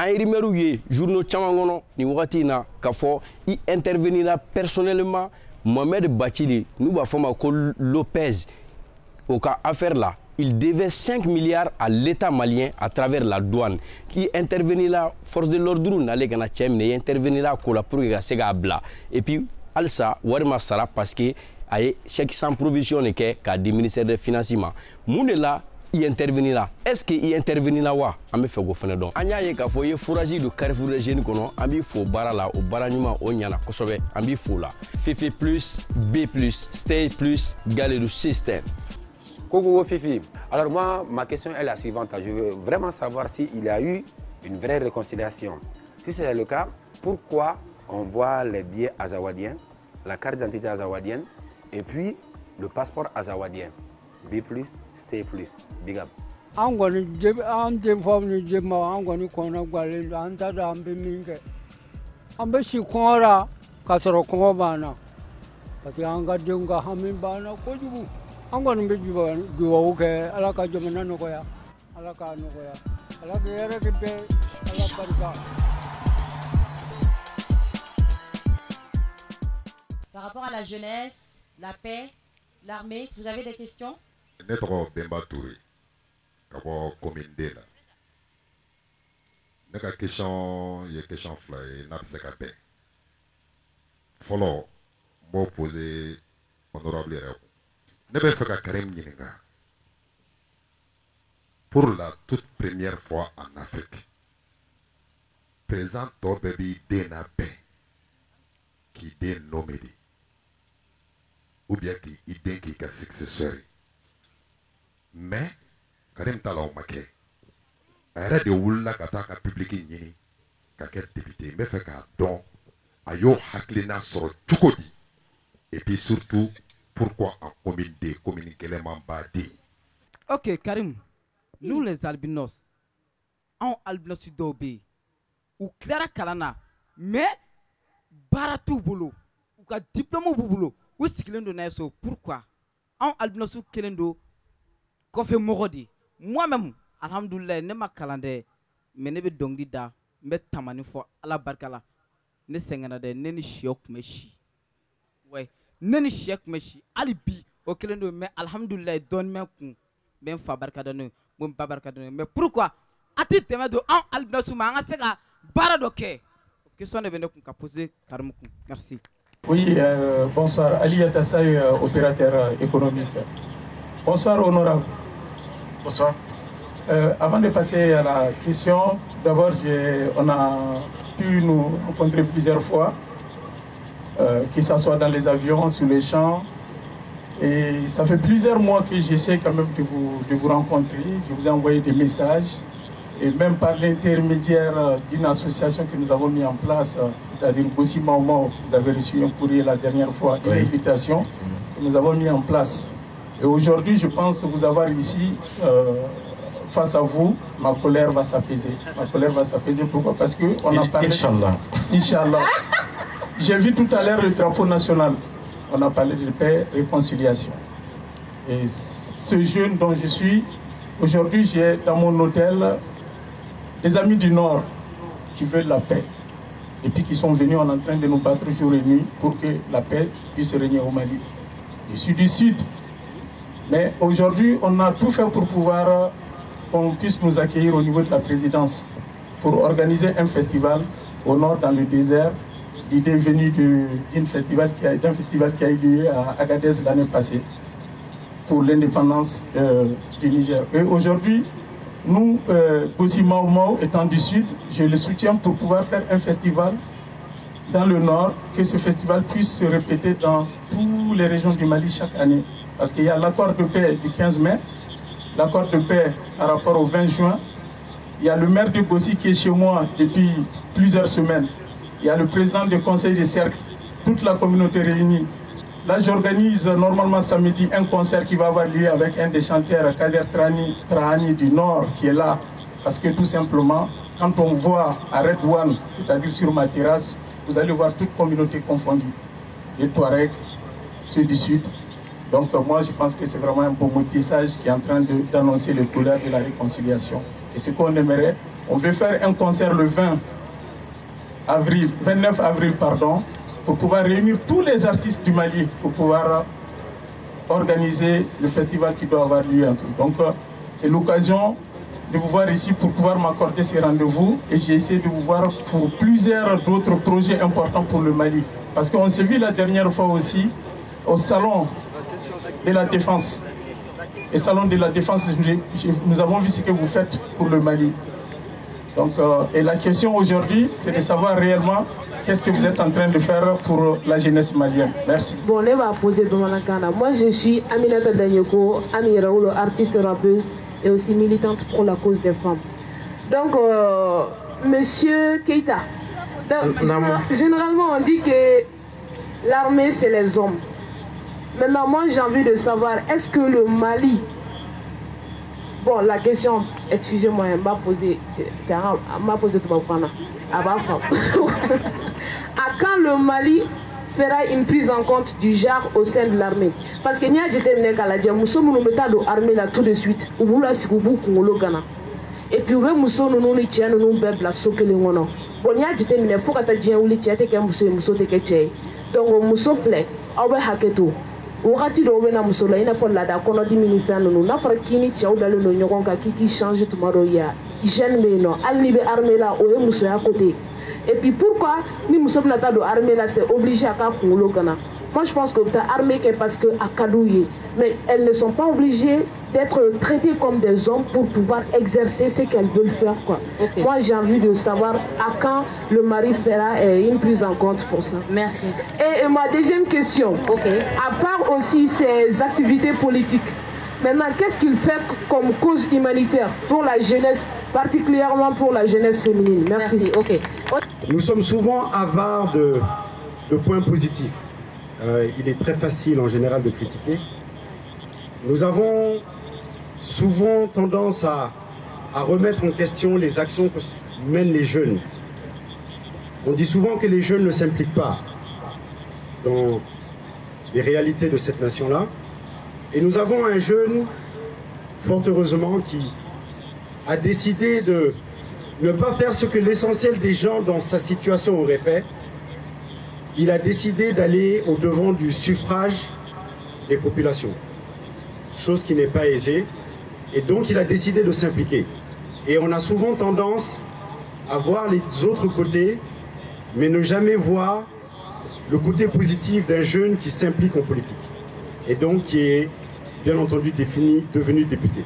an ye rumeur ye journaux caman kɔnɔ nin wagati in na k'a fɔ i intervenir personnellement Mohamed Bachili n'u b'a fɔ ma ko Lopez au cas affaire là. Il devait 5 milliards à l'État malien à travers la douane. Qui intervenait là, force de l'ordre, n'allait gana tchemne, intervenir là, pour que ça se bla. Et puis, Alsa, Warma Sara, parce que aye chèque sans provision et que du ministère des Financements. Mounela, il intervenir là. Est-ce qu'il intervenir là wa? On me fait go fene donc. Anya ye ka foye fouragi de Carrefour Régine kono, ambi fo bara la o baranima o nyana kosobe, ambi fo la. Fifi plus, B plus, Stay plus, Galedou System. Coucou Fifi. Alors moi, ma question est la suivante. Je veux vraiment savoir s'il y a eu une vraie réconciliation. Si c'est le cas, pourquoi on voit les billets azawadiens, la carte d'identité azawadienne et puis le passeport azawadien? B+, Stay+, big up. I'm going to give from the gym. I'm going to go and I'm being I'm busy Kora, Kasarokobana. But the Anga Dunga Hamimbana, what do you? I'm going to be okay. I like a Jamanoya. I like a Noya. I like a Eric Bay. I like Par rapport à la jeunesse, la paix, l'armée, vous avez des questions? Netro Bemba Touré, Kabo Komindela. Neka question, il y a question fly, n'a pas de paix. Follow, bon poser honorable Réo. Ne peut faire Karim Nyininga. Pour la toute première fois en Afrique, présent Tobebi Denabé, qui dénommé. ou bien qui idée qui est successeur. Mais Karim Tala o make. Ara de wulla kata ka public ni ka ket député me fait ka don ayo haklina sur chukodi. Et puis surtout pourquoi en commune de communiquer les membres. Ok Karim, nous les albinos, en albinos d'obé ou Clara Kalana, mais baratou boulot ou ka diplôme boulot ou sikilendo na so pourquoi en albinos kelendo ko fe morodi moi-même alhamdoulilah ne ma kalande mais ne be dongdi da me tamani fo ala barkala ne sengana de ne ni shiok meshi ouais ne ni shiok meshi alibi o kelendo mais alhamdoulilah don me kun ben fa barkadano mon ba barkadano mais pourquoi ati teme do en albinos ma nga sega barado ke question de bene kun ka poser Karim kun merci. Oui, bonsoir. Ali Yatassaï, opérateur économique. Bonsoir, honorable. Bonsoir. Avant de passer à la question, d'abord, on a pu nous rencontrer plusieurs fois, que ce soit dans les avions, sur les champs. Et ça fait plusieurs mois que j'essaie quand même de vous rencontrer. Je vous ai envoyé des messages. Et même par l'intermédiaire d'une association que nous avons mis en place, c'est-à-dire Bossi Maumau, vous avez reçu un courrier la dernière fois, une invitation que nous avons mis en place. Et aujourd'hui, je pense vous avoir ici, face à vous, ma colère va s'apaiser. Ma colère va s'apaiser, pourquoi? Parce qu'on a parlé... Inch'Allah. Inch'Allah. J'ai vu tout à l'heure le drapeau national. On a parlé de paix et réconciliation. Et ce jeune dont je suis, aujourd'hui, j'ai dans mon hôtel des amis du Nord qui veulent la paix et puis qui sont venus en train de nous battre jour et nuit pour que la paix puisse régner au Mali. Je suis du Sud, mais aujourd'hui on a tout fait pour pouvoir qu'on puisse nous accueillir au niveau de la présidence pour organiser un festival au Nord dans le désert. L'idée venue d'un festival qui a eu lieu à Agadez l'année passée pour l'indépendance du Niger. Et aujourd'hui, nous, Bossi Maumau étant du Sud, je le soutiens pour pouvoir faire un festival dans le Nord, que ce festival puisse se répéter dans toutes les régions du Mali chaque année. Parce qu'il y a l'accord de paix du 15 mai, l'accord de paix par rapport au 20 juin, il y a le maire de Bossi qui est chez moi depuis plusieurs semaines, il y a le président du conseil des cercles, toute la communauté réunie. Là, j'organise normalement samedi un concert qui va avoir lieu avec un des chanteurs, Kader Trahani du Nord, qui est là. Parce que tout simplement, quand on voit à Red One, c'est-à-dire sur ma terrasse, vous allez voir toute communauté confondue. Les Touaregs, ceux du Sud. Donc moi, je pense que c'est vraiment un beau message qui est en train d'annoncer le couleur de la réconciliation. Et ce qu'on aimerait, on veut faire un concert le 29 avril, pour pouvoir réunir tous les artistes du Mali, pour pouvoir organiser le festival qui doit avoir lieu. Donc c'est l'occasion de vous voir ici pour pouvoir m'accorder ces rendez-vous et j'ai essayé de vous voir pour plusieurs d'autres projets importants pour le Mali. Parce qu'on s'est vu la dernière fois aussi au salon de la défense. Et salon de la défense, nous avons vu ce que vous faites pour le Mali. Donc, et la question aujourd'hui, c'est de savoir réellement qu'est-ce que vous êtes en train de faire pour la jeunesse malienne. Merci. Bon, on va poser devant la Ghana. Moi, je suis Aminata Danyoko, Ami Raoul, artiste rappeuse et aussi militante pour la cause des femmes. Donc, Monsieur Keïta, généralement on dit que l'armée c'est les hommes. Maintenant, moi j'ai envie de savoir, est-ce que le Mali... Bon, la question, excusez-moi, elle m'a posé tout le monde. À quand le Mali fera une prise en compte du genre au sein de l'armée? Parce que nous sommes armée là tout de suite. Et puis nous sommes nous donc wakati do bena musola ina fo lada kono dimini fanu na fara kini chawdalo no nyogon ka kiki change tomorrow ya jeune me no alni be armée là o e muso à côté. Et puis pourquoi ni muso na ta do armée là c'est obligé à ka kungolo kana Moi, je pense que tu as armé parce que à Kadouye, mais elles ne sont pas obligées d'être traitées comme des hommes pour pouvoir exercer ce qu'elles veulent faire, quoi. Okay. Moi, j'ai envie de savoir à quand le mari fera une prise en compte pour ça. Merci. Et ma deuxième question, à part aussi ces activités politiques, maintenant, qu'est-ce qu'il fait comme cause humanitaire pour la jeunesse, particulièrement pour la jeunesse féminine? Merci. Merci. Nous sommes souvent avares de points positifs. Il est très facile en général de critiquer. Nous avons souvent tendance à remettre en question les actions que mènent les jeunes. On dit souvent que les jeunes ne s'impliquent pas dans les réalités de cette nation-là. Et nous avons un jeune, fort heureusement, qui a décidé de ne pas faire ce que l'essentiel des gens dans sa situation auraient fait. Il a décidé d'aller au-devant du suffrage des populations, chose qui n'est pas aisée, et donc il a décidé de s'impliquer. Et on a souvent tendance à voir les autres côtés, mais ne jamais voir le côté positif d'un jeune qui s'implique en politique, et donc qui est bien entendu devenu député.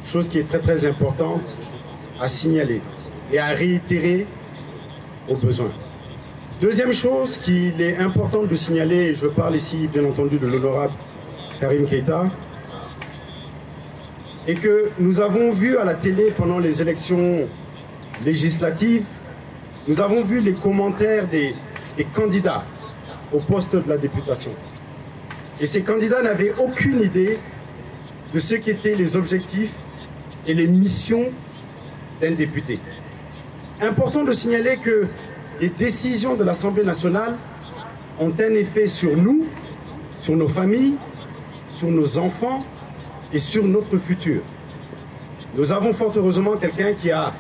Chose qui est très très importante à signaler et à réitérer au besoin. Deuxième chose qu'il est important de signaler, et je parle ici bien entendu de l'honorable Karim Keïta, et que nous avons vu à la télé pendant les élections législatives, nous avons vu les commentaires des candidats au poste de la députation. Et ces candidats n'avaient aucune idée de ce qu'étaient les objectifs et les missions d'un député. Important de signaler que les décisions de l'Assemblée nationale ont un effet sur nous, sur nos familles, sur nos enfants et sur notre futur. Nous avons fort heureusement quelqu'un qui a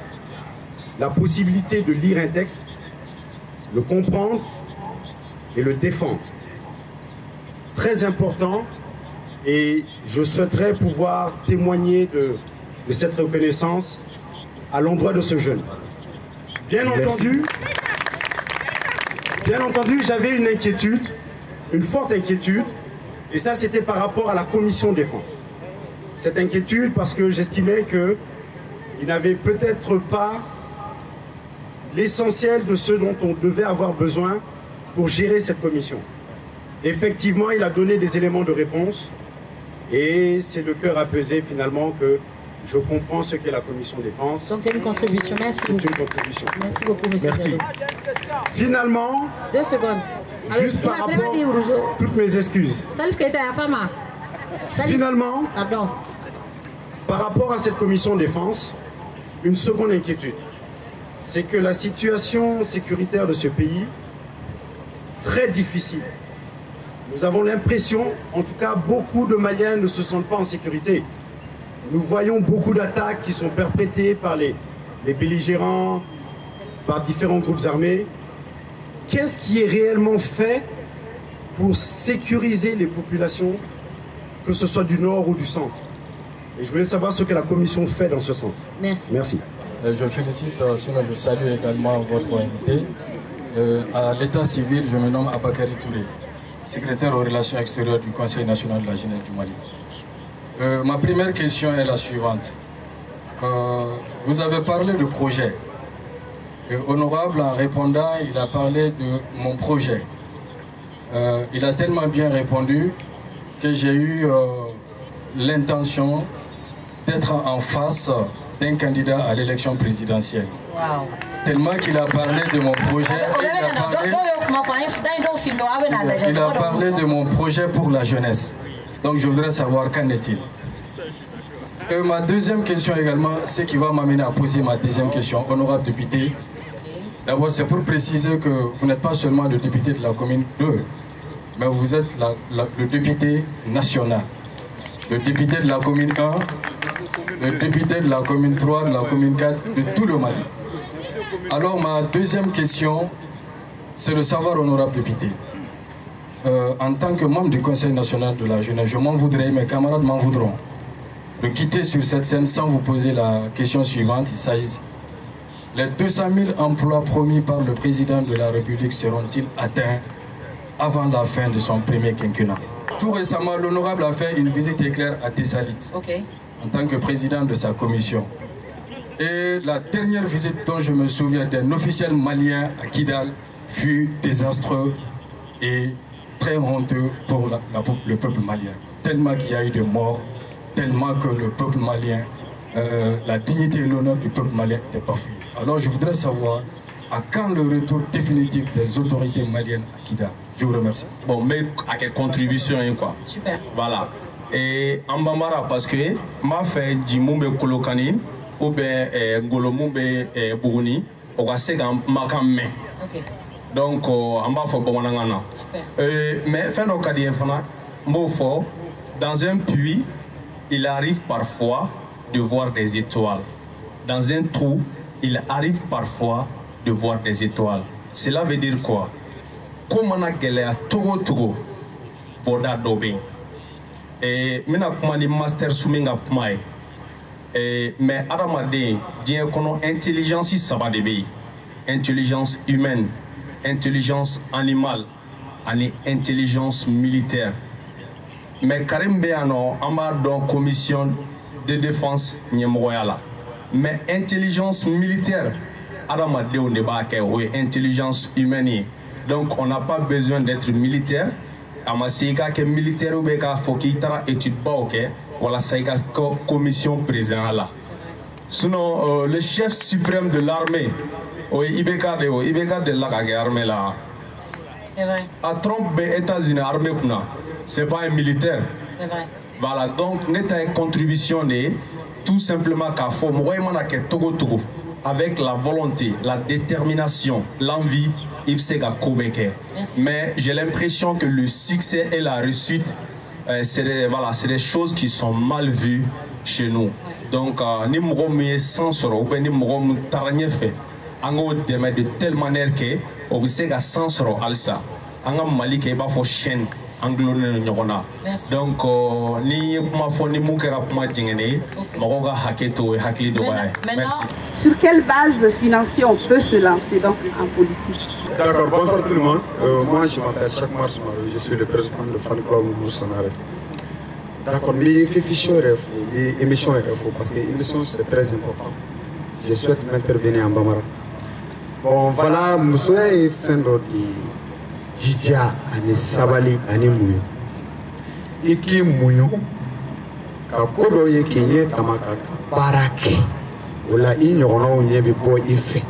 la possibilité de lire un texte, le comprendre et le défendre. Très important, et je souhaiterais pouvoir témoigner de cette reconnaissance à l'endroit de ce jeune. Bien entendu, j'avais une inquiétude, une forte inquiétude, et ça c'était par rapport à la commission défense. Cette inquiétude parce que j'estimais qu'il n'avait peut-être pas l'essentiel de ce dont on devait avoir besoin pour gérer cette commission. Effectivement, il a donné des éléments de réponse, et c'est le cœur apaisé finalement que je comprends ce qu'est la commission défense. Donc c'est une contribution, merci beaucoup. C'est une contribution. Merci beaucoup, monsieur. Merci. Finalement, 2 secondes. Juste par rapport, toutes mes excuses. Finalement, par rapport à cette commission défense, une seconde inquiétude, c'est que la situation sécuritaire de ce pays, très difficile. Nous avons l'impression, en tout cas, beaucoup de Maliens ne se sentent pas en sécurité. Nous voyons beaucoup d'attaques qui sont perpétrées par les belligérants, par différents groupes armés. Qu'est-ce qui est réellement fait pour sécuriser les populations, que ce soit du nord ou du centre? Et je voulais savoir ce que la commission fait dans ce sens. Merci. Merci. Je félicite, sinon je salue également votre invité. À l'état civil, je me nomme Abakari Touré, secrétaire aux relations extérieures du Conseil national de la jeunesse du Mali. Ma première question est la suivante. Vous avez parlé de projet. Honorable, en répondant, il a parlé de mon projet. Il a tellement bien répondu que j'ai eu l'intention d'être en face d'un candidat à l'élection présidentielle. Wow. Tellement qu'il a parlé de mon projet, il a parlé de mon projet pour la jeunesse. Donc je voudrais savoir qu'en est-il. Ma deuxième question également, c'est qui va m'amener à poser ma deuxième question, honorable député. D'abord, c'est pour préciser que vous n'êtes pas seulement le député de la commune 2, mais vous êtes le député national, le député de la commune 1, le député de la commune 3, de la commune 4, de tout le Mali. Alors ma deuxième question, c'est de savoir, honorable député, en tant que membre du Conseil national de la jeunesse, je m'en voudrais, mes camarades m'en voudront, de quitter sur cette scène sans vous poser la question suivante. Il s'agit: les 200 000 emplois promis par le président de la République seront-ils atteints avant la fin de son premier quinquennat. Tout récemment, l'honorable a fait une visite éclair à Tessalit en tant que président de sa commission. Et la dernière visite dont je me souviens d'un officiel malien à Kidal fut désastreux et très honteux pour le peuple malien. Tellement qu'il y a eu de morts, tellement que le peuple malien, la dignité et l'honneur du peuple malien n'étaient pas fui. Alors je voudrais savoir à quand le retour définitif des autorités maliennes à Kidal. Je vous remercie. Bon, mais à quelle contribution, hein, quoi. Super. Voilà. Et en Bambara, parce que m'a fait Jimoumbe Kolokani, ou bien Ngolomumbe Bougouni, on va se faire Makame. Ok. Donc, on va faire Bonangana. Super. Mais, fin d'occasion, dans un puits, il arrive parfois de voir des étoiles. Dans un trou, il arrive parfois de voir des étoiles. Cela veut dire quoi? Comment on Togo Togo Boda Dobe. Et maintenant, comment les master Souminga Pmae. Mais Adamade, j'ai une intelligence sabadebe, intelligence humaine, intelligence animale, et intelligence militaire. Mais Karim Béano, on a une commission de défense Nyemroyala. Mais intelligence militaire, Adamade, on débat intelligence humaine. Donc on n'a pas besoin d'être militaire. Amasika que militaire ou beka faut qu'il tara étude ba ok. Voilà ça commission président là. Sinon le chef suprême de l'armée, Ibeka de la armée là. C'est vrai. A Trump des États-Unis armée kuna. C'est pas un militaire. C'est vrai. Voilà donc n'est une contribution tout simplement qu'à faut moi que Togo Togo avec la volonté, la détermination, l'envie. Mais j'ai l'impression que le succès et la réussite, c'est des choses qui sont mal vues chez nous. Donc, ni m'romé sans soro, ou ni m'rom taranye fait, ango de telle manière que, on vous sait qu'à sans soro alsa, anga mali ke ba fo chaîne anglo nyokona. Donc, ni ma fo ni mukera kuma jingene, mogoga haketo et hakli de waye. Merci. Sur quelle base financière on peut se lancer donc en politique? D'accord, bonsoir tout le monde. Moi je m'appelle Chak Mars, je suis le président de Fan Club Moussanare. D'accord, mais Fifi Show est émission parce que l'émission c'est très important. Je souhaite m'intervenir en Bambara. Bon voilà, je suis fan de Djidja, Ani Sabali, Ani Mouyo. Iki Mouyo, Kakodo Yekinye Tamaka, Barake. Ola ignorant Nyebi Boy Ife.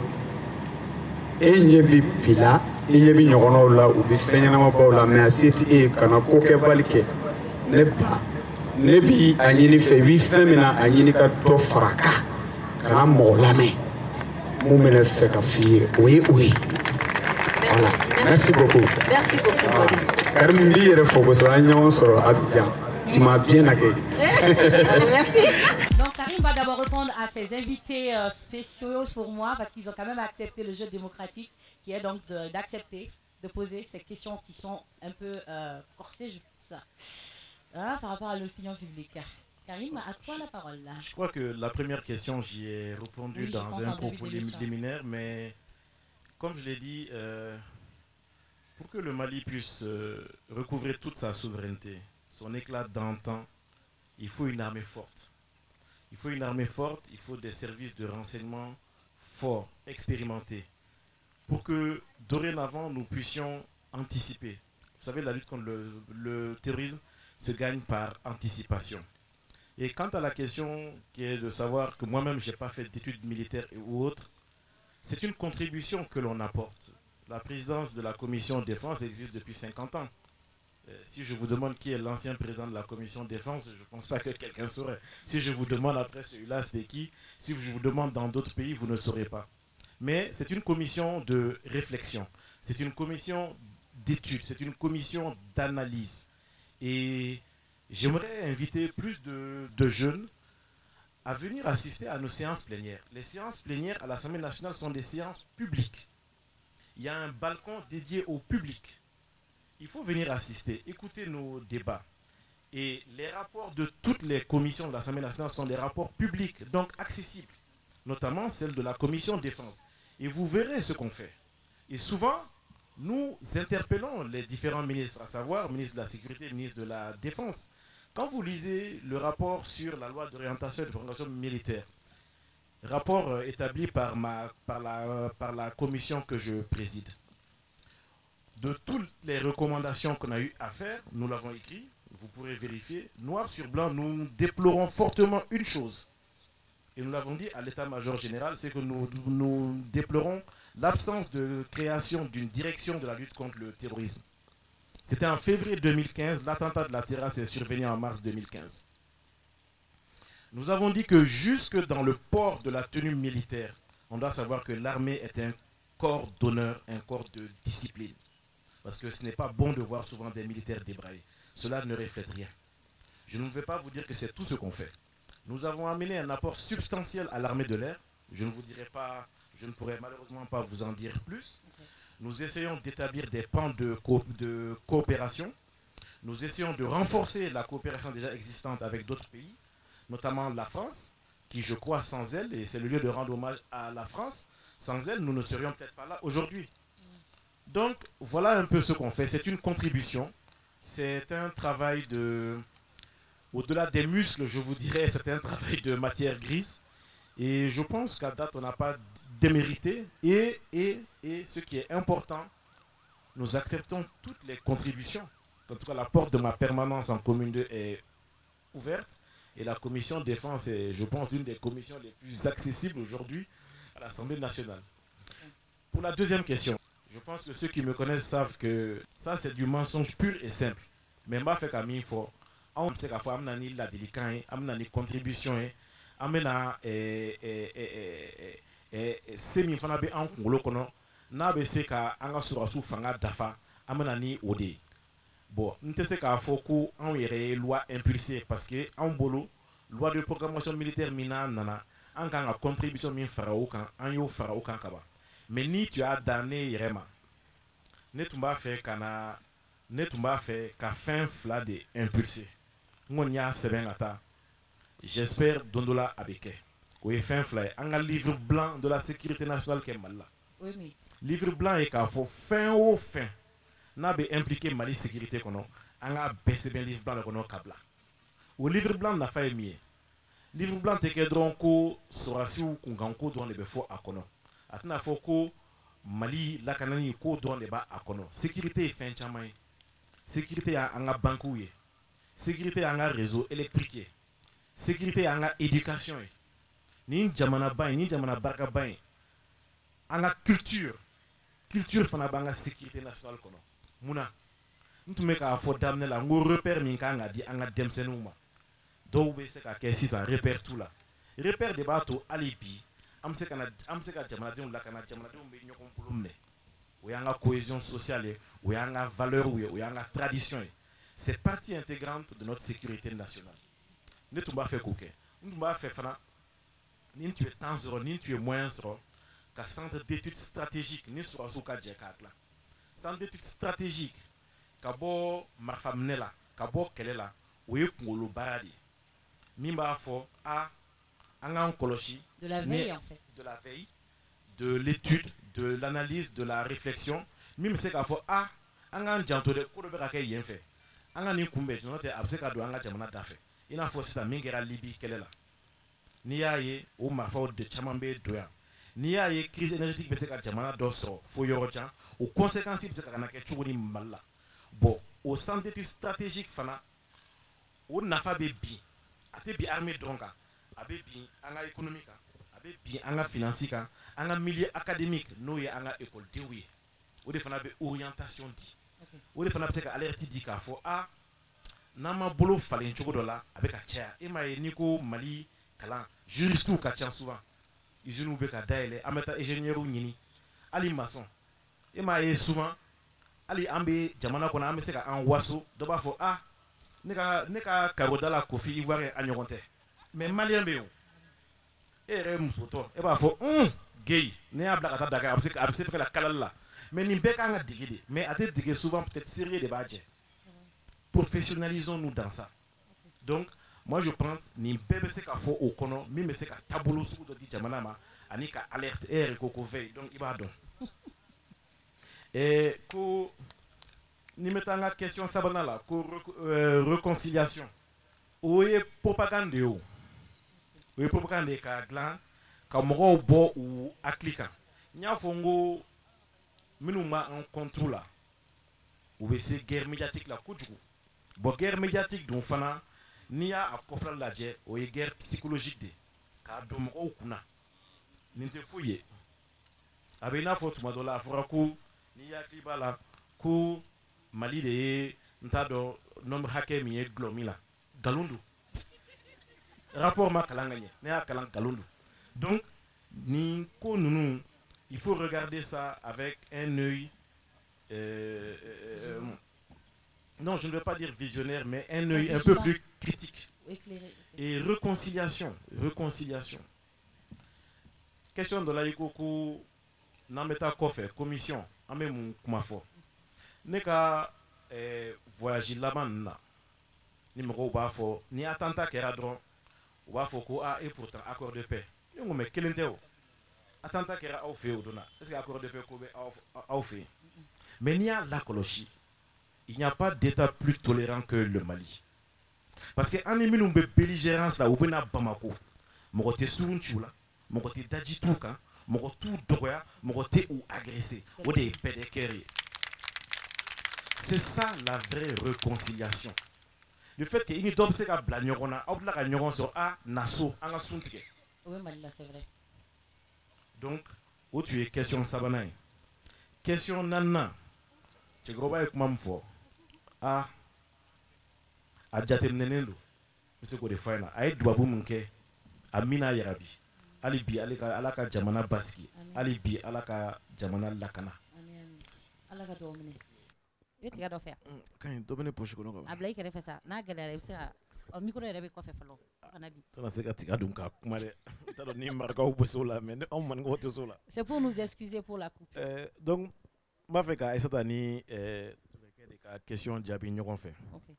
Et Nyebi Pila, et Nyebi Nyono là, ou Bifenama Bola, mais à cette et Kanakoke Balike. N'est pas. Nebi Anini fait 8 femmes à Yinika Tofraka. Kanamo Lame. Moumene fait ka fille. Oui, oui. Voilà. Merci beaucoup. Merci beaucoup. Karimbi et Fogosoagnon sur Abidjan. Tu m'as bien accueilli. Merci. Donc Karim va d'abord répondre à ses invités spéciaux pour moi parce qu'ils ont quand même accepté le jeu démocratique qui est donc d'accepter de poser ces questions qui sont un peu corsées, je pense, par rapport à l'opinion publique. Karim, à toi la parole là. Je crois que la première question, j'y ai répondu dans un propos liminaire, mais comme je l'ai dit, pour que le Mali puisse recouvrir toute sa souveraineté, son éclat d'antan, il faut une armée forte. Il faut une armée forte, il faut des services de renseignement forts, expérimentés, pour que dorénavant nous puissions anticiper. Vous savez, la lutte contre le terrorisme se gagne par anticipation. Et quant à la question qui est de savoir que moi-même je n'ai pas fait d'études militaires ou autres, c'est une contribution que l'on apporte. La présidence de la commission défense existe depuis 50 ans. Si je vous demande qui est l'ancien président de la commission défense, je ne pense pas que quelqu'un saurait. Si je vous demande après celui-là, c'est qui? Si je vous demande dans d'autres pays, vous ne saurez pas. Mais c'est une commission de réflexion, c'est une commission d'études, c'est une commission d'analyse. Et j'aimerais inviter plus de jeunes à venir assister à nos séances plénières. Les séances plénières à l'Assemblée nationale sont des séances publiques. Il y a un balcon dédié au public. Il faut venir assister, écouter nos débats. Et les rapports de toutes les commissions de l'Assemblée nationale sont des rapports publics, donc accessibles, notamment celle de la commission défense. Et vous verrez ce qu'on fait. Et souvent, nous interpellons les différents ministres, à savoir ministre de la Sécurité, ministre de la Défense. Quand vous lisez le rapport sur la loi d'orientation et de programmation militaire, rapport établi par la commission que je préside, de toutes les recommandations qu'on a eu à faire, nous l'avons écrit, vous pourrez vérifier, noir sur blanc, nous déplorons fortement une chose. Et nous l'avons dit à l'état-major général, c'est que nous déplorons l'absence de création d'une direction de la lutte contre le terrorisme. C'était en février 2015, l'attentat de la terrasse est survenu en mars 2015. Nous avons dit que jusque dans le port de la tenue militaire, on doit savoir que l'armée est un corps d'honneur, un corps de discipline. Parce que ce n'est pas bon de voir souvent des militaires débraillés. Cela ne reflète rien. Je ne vais pas vous dire que c'est tout ce qu'on fait. Nous avons amené un apport substantiel à l'armée de l'air. Je ne vous dirai pas, je ne pourrai malheureusement pas vous en dire plus. Nous essayons d'établir des pans de coopération. Nous essayons de renforcer la coopération déjà existante avec d'autres pays, notamment la France, qui je crois sans elle, et c'est le lieu de rendre hommage à la France, sans elle, nous ne serions peut-être pas là aujourd'hui. Donc voilà un peu ce qu'on fait. C'est une contribution. C'est un travail de... Au-delà des muscles, je vous dirais, c'est un travail de matière grise. Et je pense qu'à date, on n'a pas démérité. Et ce qui est important, nous acceptons toutes les contributions. En tout cas, la porte de ma permanence en commune 2 est ouverte. Et la commission défense est, je pense, l'une des commissions les plus accessibles aujourd'hui à l'Assemblée nationale. Pour la deuxième question, je pense que ceux qui me connaissent savent que ça, c'est du mensonge pur et simple. Mais m'a fait comme il faut. On sait qu'à fois, on a la délicatesse, on a une contribution, on a semi-fanabe en Congolo, on a baissé qu'à un sous fanga dafa, on a ni ode. Bon, on sait qu'à Foko, on y loi impulsée parce que en bolo, loi de programmation militaire mina nana, on a une contribution min faraoukan, on y faraoukan kaba. Mais ni tu as damné Irema, ne tumba fait qu'à fin fla de impulsé. J'espère Dondola Abeke. Oui, fin fly. Un livre blanc de la sécurité nationale qui est mal là. Oui, mais. Livre blanc est qu'à fin au fin. N'a pas impliqué Mali sécurité qu'on a. On a baissé bien livre blanc qu'on a câble. Au livre blanc n'a pas aimé. Livre blanc t'es que dronko sorasi ou kunganko doit les befo à kono. Atna foko Mali la kanani ko doit les bas à kono. Sécurité est fin chamay. Sécurité a un bankouye. Sécurité a un réseau électrique. Sécurité a une éducation. Ni jamana bain, ni jamana barka bain. A une culture. Culture fana banga sécurité nationale kono. Muna. Nous me ka fo damne la ngo repère min ka nga di anga demsenuma. Do be se ka ke sisa repère tout là. Repère de bateau alibi. Am se ka jamana de la kana jamana de be nyoko pulumne. Ou yanga cohésion sociale, ou yanga valeur, ou yanga tradition. C'est partie intégrante de notre sécurité nationale. Ne tu m'as fait coquet. Ne tu m'as fait fana. Ni tu es temps zéro, ni tu es moins zéro. Qu'à centre d'études stratégiques, ni sur Azuka Djekatla. Centre d'études stratégiques. Kabo Marfamnela, Kabo Kelela, ou Kolo Baradi. Mimba fo a Angan Koloshi. De la veille en fait. De la veille, de l'étude, de l'analyse, de la réflexion. Mime c'est qu'à fo a Angan Djantode, Kodobera Yen fait. Anga ni kumbe tunote abseka do anga jamana dafe ina fo sisa mingera libi kelela ni yaye o marfa de chamambe doya ni yaye crise énergétique beseka jamana do so fo yorocha o conséquences beseka kana ke chuguni malla bon au centre d'études stratégique fana o nafa be bi ate bi armée dronka abe bi anga économique abe bi anga financier anga milieu académique no ya anga école théorie o de fana be orientation di. O de fana bɛ se ka alerte di k'a fɔ a n'an ma bolo falen cogo dɔ la a bɛ ka caya e m'a ye n'i ko Mali kalan juristes ka ca souvent usines bɛ ka dayɛlɛ an bɛ taa ingénieurs ɲini hali maçon e m'a ye souvent hali an bɛ jamana kɔnɔ an bɛ se ka an waso dɔ b'a fɔ a ne ka karoda la Kofi Ivoirien a ɲɔgɔn tɛ mais malien bɛ yen e yɛrɛ ye musotɔ e b'a fɔ gay ne y'a bila ka taa Dakar a bɛ se fɛ la kalali la. Mais nous avons des mais à des souvent peut-être sérieux de badge. Professionnalisons-nous dans ça. Donc, moi je pense que nous devons faire au kono, même si c'est tableau sur le dit jamanama, anika alerte air et veille. Donc il va donc. Et pour ni mettant la question sabana là pour réconciliation ou propagande ou propagande ka glan ka mo bo ou aklika nya fongo minuma en contrôle là ou c'est guerre médiatique la kujugu bo guerre médiatique dont fana ni a akofla la je ou guerre psychologique de ka do mo kuna ninte fouye abena fotu madola afraku ni ya klibala ku Mali de ntado nom hake mi glomila galundu rapport ma kalanganye ne a kalang galundu donc ni ko nunu il faut regarder ça avec un œil non je ne veux pas dire visionnaire mais un œil un peu plus critique et réconciliation question de la ikoku nameta kofe commission amemu kumafo neka voyage là-bas ni moko ba fo ni attentat kera dron ou ba fo ko et pourtant accord de paix ni ngome kelenteo attentat kera au fait odona est-ce que accord de paix ko be au fait mais ni a la kolochi il n'y a pas d'état plus tolérant que le Mali parce que en emi numbe belligérance là ou bena Bamako moko te sunchula moko te dajituka moko tout doya moko te ou agressé ou des pédékeri. C'est ça la vraie réconciliation. Le fait qu'il y ait une c'est vrai. Donc, où tu es question sabana. Question nana. Tu groba avec mamfo. Ah. Adjatem nenendo. Monsieur ko de faina. Ay duabu munke. Amina yarabi. Alibi alaka jamana baski. Alibi alaka jamana lakana. Amen. Alaka domine. Tu vas le faire. Quand il domine pour chicono comme. Ablaï qui fait ça. Na galère c'est au micro il avait quoi faire fallo. Anabi. C'est pour nous excuser pour la coupe. Donc ma fait ka cette année question diabi ñoko fait. OK.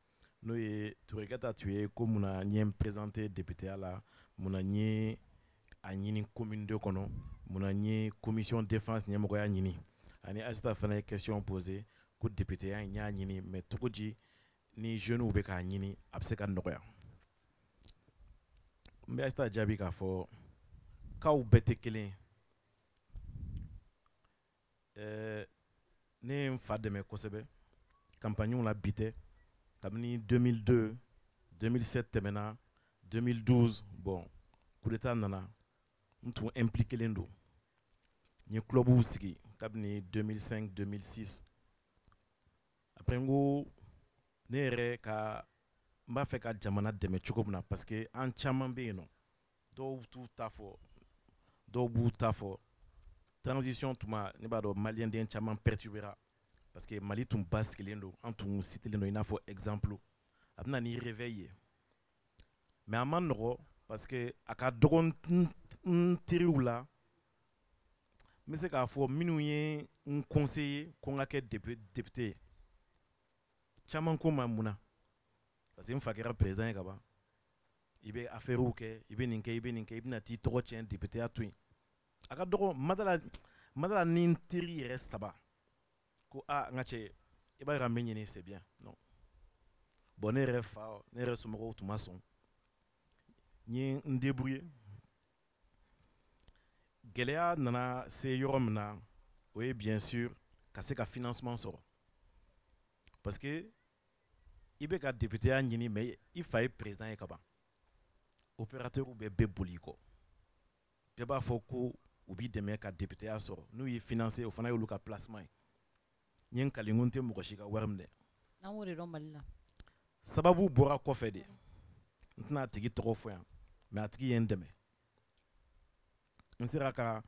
Nous tu regardes tu es comme on a ñem présenté député à la mon ñi a ñini commune de kono mon ñi commission défense ñem ko ya ñini. Ani asta fana question posée. Coup député a ñini mais tout dit ni jeune ou beka ñini abseka ndoya mais asta jabi ka fo ka ou bete kelen ne mfa de me kosebe campagne on la bité kamni 2002 2007 temena 2012 bon coup d'état nana mtu impliqué lendo ni club ou sigi kamni 2005 2006 après ngo nere ka mba fe ka jamana deme chukobna parce que en chaman be no do tout tafo do bu tafo transition tuma ne ba do malien den chaman perturbera parce que Mali tum baskelendo en tum citelendo ina fo exemple abna ni réveiller mais aman no parce que aka dogon tiriula mais c'est ka fo minuye un conseiller qu'on a que député chaman ko mamuna parce que une fois qu'il est président kaba ibe affaire ou ke ibe ninke ibna ti to tien député a twin aka doko madala nintiri reste saba ko a ngache iba ramenye ni c'est bien non bonne refa ne resumoko tumason ni ndebrouiller gelea nana se yoromna oui bien sûr casser ka financement sort parce que il y a député à Nini, mais il faut président et kaba. Opérateur ou bébé boliko. Je pas faut que ou bi demain ka député à sort. Nous y financer au fana yuluka placement. Nyen kalingunte mukoshika warmde. Na wori romballa. Sababu bora ko fede. Ntna tigi toko foya. Mais atigi yendeme. Nsera ka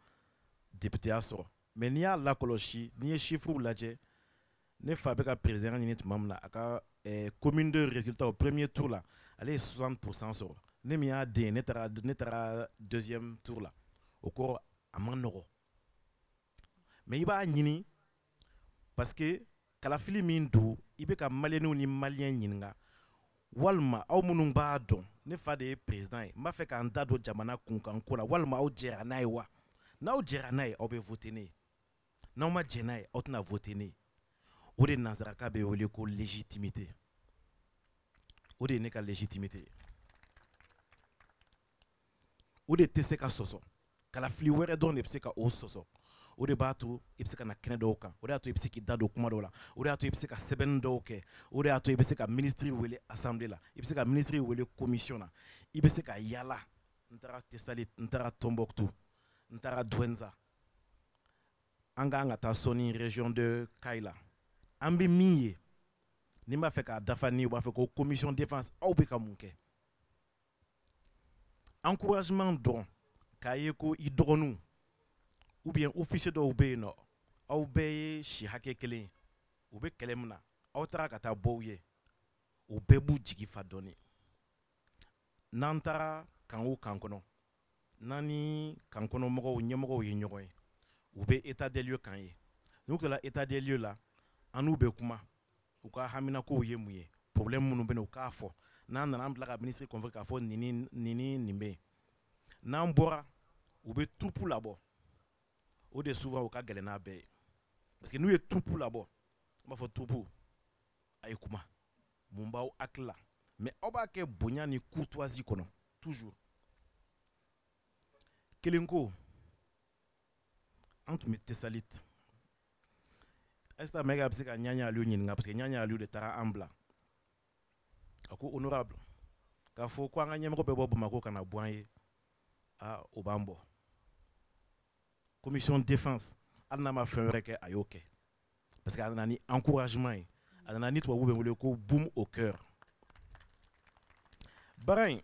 député à sort. Mais ni a la koloshi, ni chiffre ou laje. Ne fabrique président ni tumamna aka commune de résultat au premier tour là allez 60% sur ne mi a de netara deuxième tour là au cours à manoro mais il va nini parce que kala fili mindu ibe ka malien ni malien nyinga walma aw munun ba don ne fa de président m'a fait ka ndado jamana kunkan ko la walma aw jera nay wa na aw jera nay aw be voter ne n'aw ma jɛn n'a ye aw tɛna voter ne ye o de nanzaraka bɛ wele ko légitimité o de ye ne ka légitimité ye o de tɛ se ka sɔsɔ kalafili wɛrɛ dɔrɔn de bɛ se ka o sɔsɔ o de b'a to i bɛ se ka na kɛnɛ dɔw kan o de y'a to i bɛ se k'i da don kuma dɔw la o de y'a to i bɛ se ka sɛbɛnni dɔw kɛ o de y'a to i bɛ se ka ministre wele assemblée la i bɛ se ka ministre wele commission na i bɛ se ka yaala n taara Tessalit n taara Tombouctou n taara Douentza an ka kan ka taa sɔnni région de Kayla an bɛ min ye ni n b'a fɛ k'a dafa ni u b'a fɛ ko commission défense aw bɛ ka mun kɛ encouragement dɔrɔn k'a ye ko i dɔgɔninw ou bien officier dɔw bɛ yen nɔ aw bɛɛ ye si hakɛ kelen ye u bɛ kɛlɛ min na aw taara ka taa bɔ u ye u bɛɛ b'u jigi fa dɔɔnin n'an taara kan o kan kɔnɔ n'an ni kan kɔnɔmɔgɔw ɲɛmɔgɔw ye ɲɔgɔn ye u bɛ état des lieux kan ye n'u tilala état des lieux la an n'u bɛ kuma u ka haminakow ye mun ye problème minnu bɛ yen u k'a fɔ n'an nana an bila ka ministre convoqué k'a fɔ nin bɛ yen n'an bɔra u bɛ troupe labɔ o de souvent u ka gɛlɛn n'a bɛɛ ye parce que n'u ye troupe labɔ an b'a fɔ troupe a ye kuma mun b'aw hakili la mais aw b'a kɛ bonya ni courtoisie kɔnɔ toujours kelen ko an tun bɛ Tessalit Aïssata Maïga bɛ se ka Ɲaɲa Aliyu ɲininka parce que Ɲaɲa Aliyu de taara an bila a ko honorable k'a fɔ ko an ka ɲɛmɔgɔ bɛ bɔ Bamako ka na bɔ an ye o b'an bɔ commission défense hali n'a ma fɛn wɛrɛ kɛ a y'o kɛ parce que a nana ni encouragement ye a nana ni tubabu bɛ wele ko boum au cœur baara in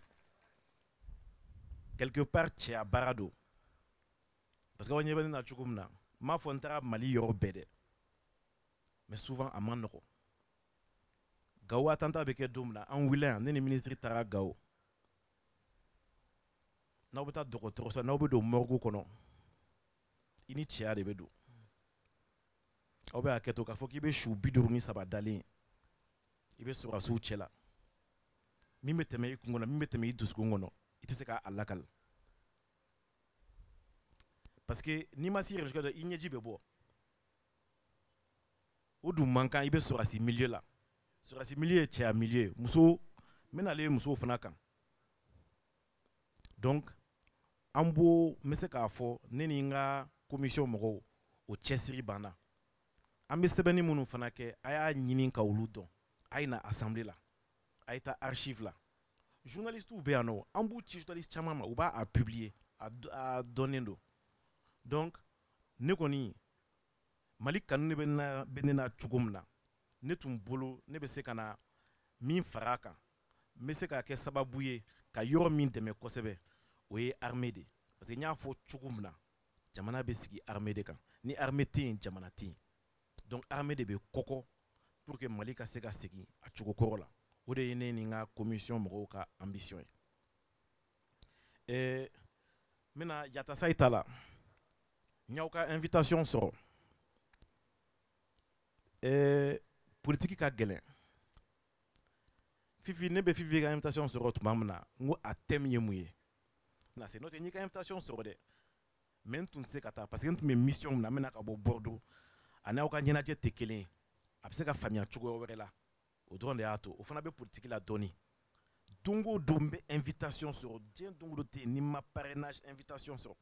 quelque part cɛya baara don parce que aw ɲɛ bɛ ne na cogo min na n m'a fɔ n taara Mali yɔrɔ bɛɛ dɛ mais souvent a man nɔgɔ Gawo attentat bɛ kɛ don min na an wulila yan ne ni ministre taara Gawo n'aw bɛ taa dɔgɔtɔrɔso la n'aw bɛ don morgue kɔnɔ i ni cɛya de bɛ don aw bɛ hakɛ to k'a fɔ k'i bɛ su 53 dalen i bɛ sɔrɔsiw cɛ la min bɛ tɛmɛ i kun kɔnɔ min bɛ tɛmɛ i dusukun kɔnɔ i tɛ se k'a lakali parce que n'i ma se i yɛrɛ i ɲɛji bɛ bɔ o dun man kan i bɛ sɔrɔsi milieu la sɔrɔsi milieu ye cɛya milieu ye muso n bɛna ale musow fana kan donc an b'o n bɛ se k'a fɔ ne ni n ka commission mɔgɔw o cɛsiri banna an bɛ sɛbɛnni minnu fana kɛ a y'a ɲini ka olu dɔn a ye na assemblée la a ye taa archive la journalistes bɛ yan nɔ an b'u ci journaliste caman ma u b'a publier a dɔnnen don donc ne kɔni Mali kanu bɛ ne na cogo min na ne tun bolo ne bɛ se ka na min fara a kan n bɛ se ka kɛ sababu ye ka yɔrɔ min dɛmɛ kosɛbɛ o ye armée de parce que n y'a fɔ cogo min na jamana bɛ sigi armée de kan ni armée tɛ yen jamana tɛ yen donc armée de bɛ kɔkɔ pour que Mali ka se ka segin a cogo kɔrɔ la o de ye ne ni n ka commission mɔgɔw ka ambition ye n bɛna Yatasayi ta la n y'aw ka invitation sɔrɔ politique ka gɛlɛn Fifi ne bɛ Fifi ka invitation sɔrɔ tuma min na n ko a thème ye mun ye na se n'o tɛ n y'i ka invitation sɔrɔ dɛ mais n tun tɛ se ka taa parce que n tun bɛ mission min na n bɛna ka bɔ Bordeaux a n'aw ka ɲɛnajɛ tɛ kelen ye a bɛ se ka faamuya cogo wɛrɛ la o dɔrɔn de y'a to o fana bɛ politique la dɔɔnin don o don n bɛ invitation sɔrɔ diɲɛ don o don tɛ yen ni n ma parrainage invitation sɔrɔ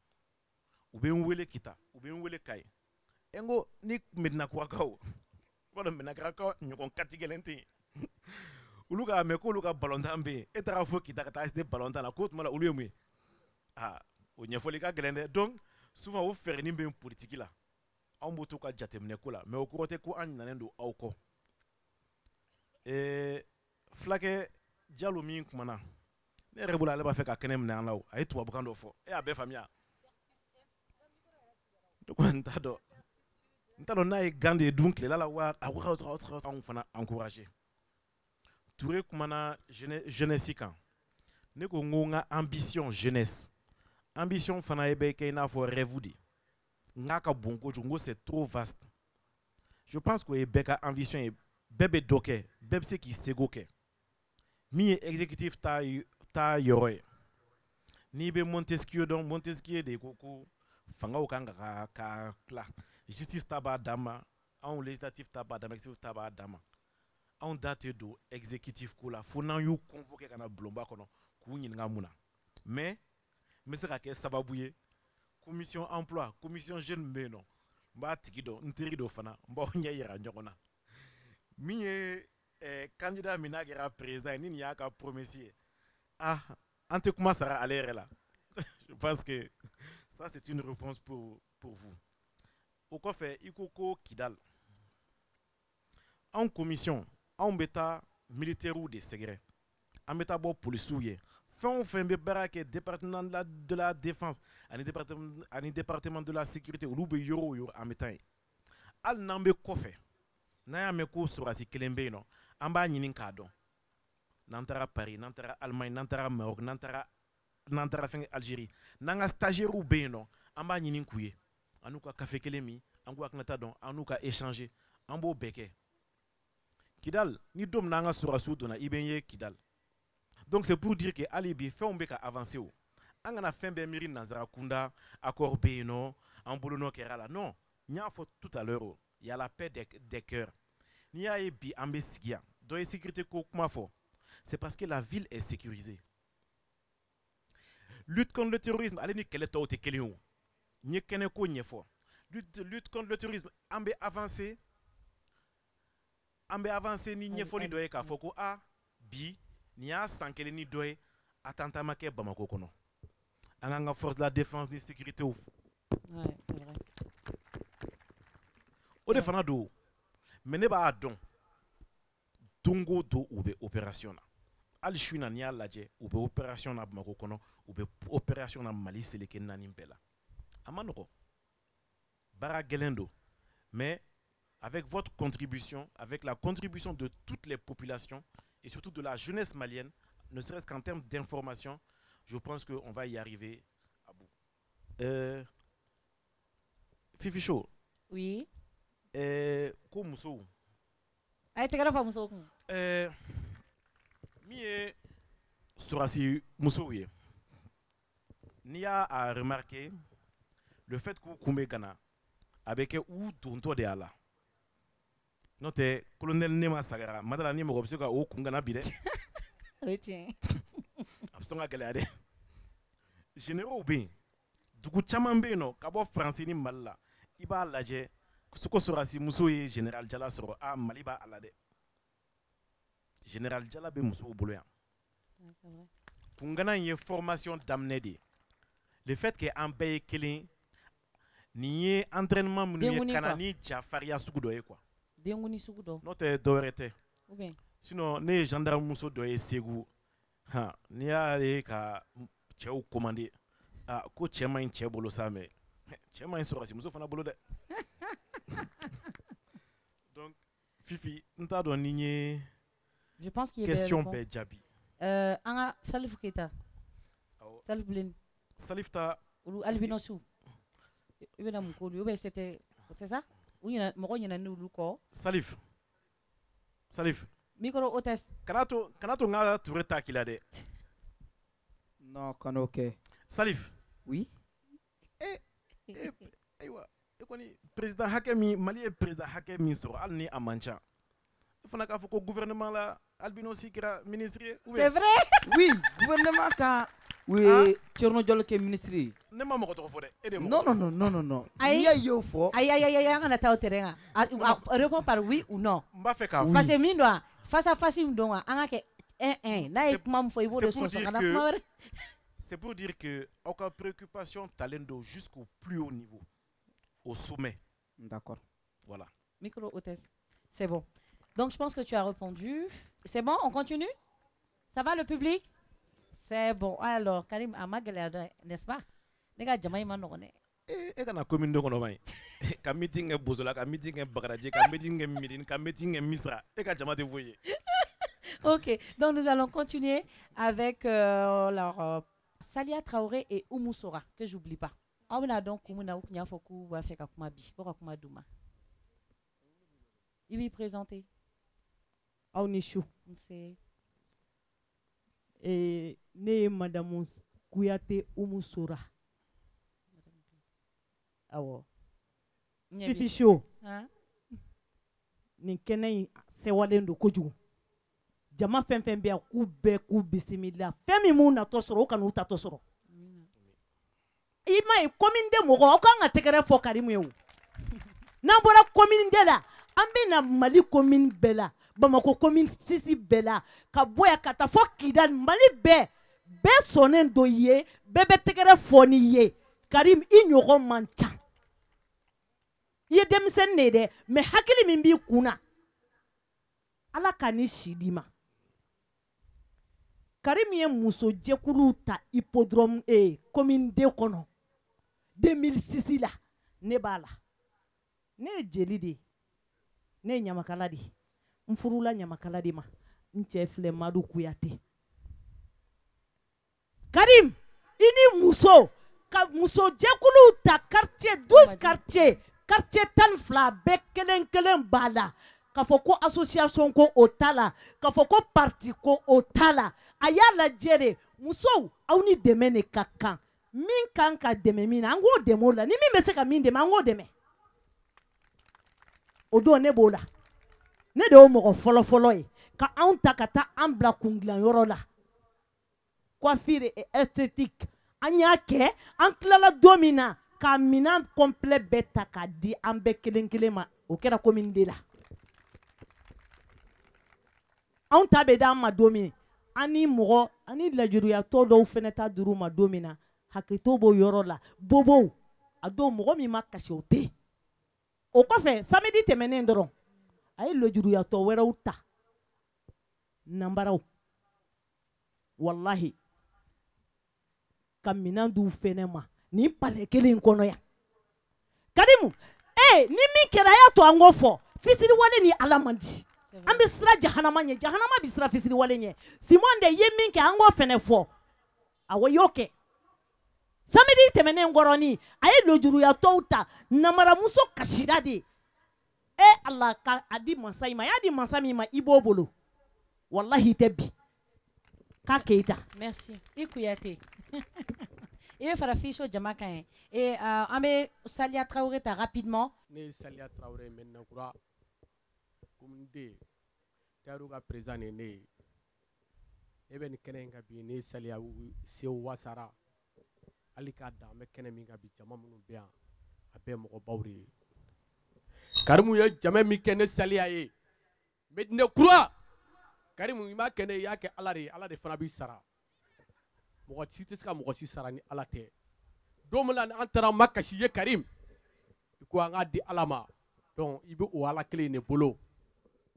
u bɛ n wele Kita u bɛ n wele Kayi n ko ni Medinakaw i b'a dɔn Medinakaw ɲɔgɔn kati gɛlɛn tɛ yen olu k'a mɛn k'olu ka balontan bɛ yen e taara fɔ Kita ka taa se balontan na k'o tuma la olu ye mun ye o ɲɛfɔli ka gɛlɛn dɛ donc souvent o fɛɛrɛnin bɛ politique la anw b'o to ka jateminɛ ko la mais o kɔrɔ tɛ ko an ɲinɛnen don aw kɔ fulakɛ Jalo min kumana ne yɛrɛ bolo ale b'a fɛ ka kɛnɛ minɛ an la o a ye tubabukan dɔ fɔ a bɛɛ faamuya n t'a dɔn n'a ye gan de dun tilela la wa a anw fana encourager Touré kumana jeunesse kan ne ko n ko n ka ambition jeunesse ambition fana ye bɛ kɛ i n'a fɔ rêve de n k'a ka bon kojugu n ko c'est trop vaste je pense que o ye bɛɛ ka ambition ye bɛɛ bɛ dɔ kɛ bɛɛ bɛ se k'i seko kɛ min ye exécutif ta yɔrɔ ye n'i bɛ Montesquieu dɔn Montesquieu de ko fanga o kan ka kila justice ta b'a d'a ma anw législatif ta b'a d'a ma exécutif ta b'a d'a ma anw da tɛ don exécutif ko la fo n'an y'u convoqué ka na bulonba kɔnɔ k'u ɲininka mun na mais n bɛ se ka kɛ sababu ye commission emploi commission jeune min bɛ yen nɔ n b'a tigi dɔn n teri dɔ fana n b'aw ɲɛ yira ɲɔgɔn na min ye candidat min n'a kɛra président ye ni nin y'a ka promesse ye ah an tɛ kuma sara ale yɛrɛ la je pense que ça c'est une réponse pour vous o kɔfɛ i ko ko Kidal anw commission anw bɛ taa militaires de sɛgɛrɛ an bɛ taa bɔ policiers ye fɛn o fɛn bɛ baara kɛ département de la défense ani département de la sécurité olu bɛ yɔrɔ o yɔrɔ an bɛ taa yen hali n'an bɛ kɔfɛ n'an y'a mɛn ko sɔrɔdasi kelen bɛ yen nɔ an b'a ɲini k'a dɔn n'an taara Paris n'an taara Allemagne n'an taara Maroc n'an taara fɛn Algérie n'an ka stagiaires bɛ yen nɔ an b'a ɲini k'u ye an n'u ka café kelen min an k'u hakilinata dɔn an n'u ka échanger an b'o bɛɛ kɛ Kidal ni don min n'an ka sɔrɔdasiw donna i bɛ n ye Kidal donc c'est pour dire que hali bi fɛnw bɛ ka avancer o an kana fɛn bɛɛ miiri nanzara kunda accord bɛ yen nɔ an bolonɔ kɛra la non n y'a fɔ tout à l'heure il y a la paix des cœurs n'i y'a ye bi an bɛ sigi yan dɔ ye sécurité ko kuma fɔ c'est parce que la ville est sécurisée lutte contre le terrorisme ale ni kɛlɛ tɔw tɛ kelen o n ye kɛnɛ ko ɲɛfɔ lutte contre le terrorisme an bɛ avancer ni ɲɛfɔli dɔ ye k'a fɔ ko ah bi nin y'a san kelen ni dɔ ye attentat ma kɛ Bamako kɔnɔ an k'an ka force de la défense ni sécurité o de fana don mais ne b'a dɔn don o don u bɛ opération na hali su in na n'i y'a lajɛ u bɛ opération na Bamako kɔnɔ u bɛ opération na Mali seleke naani bɛɛ la a ma nɔgɔn baara gɛlɛn don mais avec votre contribution avec la contribution de toutes les populations et surtout de la jeunesse malienne ne serait-ce qu'en termes d'information je pense qu'on va y arriver à bout. Fifi Show. Oui. Ko muso. Ay te fa muso kun. Mi ye surasi muso ye. Ni y'a remarqué le fait que kumbe Ghana avec ou tonto de ala. N'o tɛ colonel Nema Sagara madala ni mɔgɔ bɛ se ka o kun Ghana bi dɛ. O ye tiɲɛ. A bɛ sɔn ka gɛlɛya dɛ. Généraux bɛ yen dugu caman bɛ yen nɔ ka bɔ Faransi ni Mali la i b'a lajɛ ko sɔrɔdasi muso ye général Jala sɔrɔ ah Mali b'a ala dɛ. Général Jala bɛ musow bolo yan. Kun Ghana in ye formation daminɛ de ye. Le fait que an bɛɛ ye kelen nin ye entraînement minnu ye ka na ni jafariya sugu dɔ ye quoi. Denguni sugu dɔ. N'o tɛ dɔwɛrɛ tɛ. Ou bien. Sinon ne ye gendarme muso dɔ ye Segu n'i y'a ye ka cɛw commandé ko cɛ ma ɲi cɛ bolo sa mais cɛ ma ɲi sɔrɔdasi muso fana bolo dɛ. Donc Fifi n t'a dɔn ni n ye je pense qu'il y a question bɛɛ jaabi. An ka Salif Keita. Salif Bilen. Salif ta. Olu albinosu. I bɛna mun k'olu ye ou bien c'est ça? U ɲina mɔgɔ ɲinɛnen olu kɔ. Salif. Micro hôtesse. Kana to n ka Touré ta k'i la dɛ. Non, kan'o kɛ. Salif. Oui. Ayiwa e kɔni président hakɛ min Mali ye président hakɛ min sɔrɔ hali ni a man ca. E fana k'a fɔ ko gouvernement la albinosi kɛra ministre ye. C'est vrai. Oui, gouvernement ka oui, Thierno Diallo kɛ ministre ye. Ne ma mɔgɔ tɔgɔ fɔ dɛ. E de mɔgɔ. Non. N'i y'a ye o fɔ. Ayi, an kana taa au terrain kan. Réponds par oui ou non. N b'a fɛ k'a fɔ. Parce que min don face à face min don an ka kɛ 1-1. N'a ye kuma min fɔ i b'o de sɔsɔ ka na kuma wɛrɛ. C'est pour dire que aw ka préoccupation talen don jusqu'au plus haut niveau, au sommet. D'accord. Voilà. Micro hôtesse. C'est bon. Donc je pense que tu as répondu. C'est bon, on continue? Ça va le public? C'est bon. Alors, Karim Amagalada, n'est-ce pas? Les gars, Jamaï Manone. E kana commune de Konomai. Ka meeting e Bozola, ka meeting e Bagradje, ka meeting e Midine, ka meeting e Misra. E ka Jama te voye. Ok, donc nous allons continuer avec Salia Traoré et Oumou Sora, que j'oublie pas. On a donc Koumouna Ouknya Fokou va faire Kakumabi, pour Akumadouma. Il va présenter. Aounichou. C'est. Et né Madame Kouyaté Oumou Sora. awɔ Ɲɛ bi. Fifi Show Han? nin kɛnɛ in sewalen don kojugu jama fɛn fɛn bɛ yan k'u bɛɛ k'u bisimila fɛn min m'u natɔ sɔrɔ o kan'u tatɔ sɔrɔ i m'a ye commune de mɔgɔ aw kan ka tɛgɛrɛ fɔ Karimu ye o n'an bɔra commune de la an bɛ na Mali commune bɛɛ la Bamako commune 6 bɛɛ la ka bɔ yan ka taa fɔ Kidali Mali bɛɛ sɔnnen don i ye bɛɛ bɛ tɛgɛrɛ fɔ n'i ye Karim i ɲɔgɔn man ca i ye denmisɛnnin de ye dɛ mais hakili min b'i kun na Ala ka ni si d'i ma Karim ye musojɛkuluw ta hippodrome commune 2 kɔnɔ 2006 la ne b'a la ne ye jeli de ye ne ye ɲamakala de ye n furula ɲamakala de ma n cɛ filɛ Madu Kuyate Karim i ni muso ka musojɛkuluw ta quartier 12 quartier 12 bɛɛ kelen kelen b'a la k'a fɔ ko association ko o t'a la k'a fɔ ko parti ko o t'a la a y'a lajɛ de musow aw ni dɛmɛ de ka kan min kan ka dɛmɛ min na an k'o dɛmɛ o la ni min bɛ se ka min dɛmɛ an k'o dɛmɛ o don ne b'o la ne de y'o mɔgɔ fɔlɔ ye ka anw ta ka taa an bila kundilan la coiffure et esthétique an y'a kɛ an tilala don min na ka minɛn complet bɛɛ ta k'a di an bɛɛ kelen kelen ma o kɛra commune de la anw ta bɛ d'an ma don min an ni mɔgɔ an ni lajuruyatɔ dɔw fɛnɛ ta dir'u ma don min na hakɛto b'o yɔrɔ la bobow a don mɔgɔ min ma kasi o tɛ o kɔfɛ samedi tɛmɛnen dɔrɔn a ye lajuruyatɔ wɛrɛw ta nanbaraw wallahi ka minɛn d'u fɛnɛ ma nin palais kelen kɔnɔ yan Karimu ni min kɛra a y'a to an k'o fɔ fisiriwale ni Ala man di an bɛ sira jahanama ɲɛ jahanama bɛ sira fisiriwale ɲɛ Simon de ye min kɛ an k'o fɛnɛ fɔ awɔ y'o kɛ samedi tɛmɛnen kɔrɔni a ye lojuruyatɔw ta namaramuso kasira de Allah ka a di masa in ma a y'a di masa min ma i b'o bolo wallahi i tɛ bi k'a Keita merci i Kuyate i bɛ fara Fifi Show jama kan ye an bɛ Saliya Traoré ta rapidement ne ye Saliya Traoré maintenant kura commune 2 Tayiru ka président de ne ye e bɛ nin kɛnɛ in kan bi ne ye Saliya Sewu Wasara hali k'a dan an bɛ kɛnɛ min kan bi jama minnu bɛ yan a bɛɛ mɔgɔbaw de ye Karimu ye jama min kɛ ne Saliya ye Medina kura Karimu i m'a kɛ ne i y'a kɛ Ala de fana b'i sara mɔgɔ si tɛ se ka mɔgɔ si sara ni Ala tɛ don min na an taara an ma kasi ye Karim i ko an k'a di Ala ma donc i bɛ o Ala kelen de bolo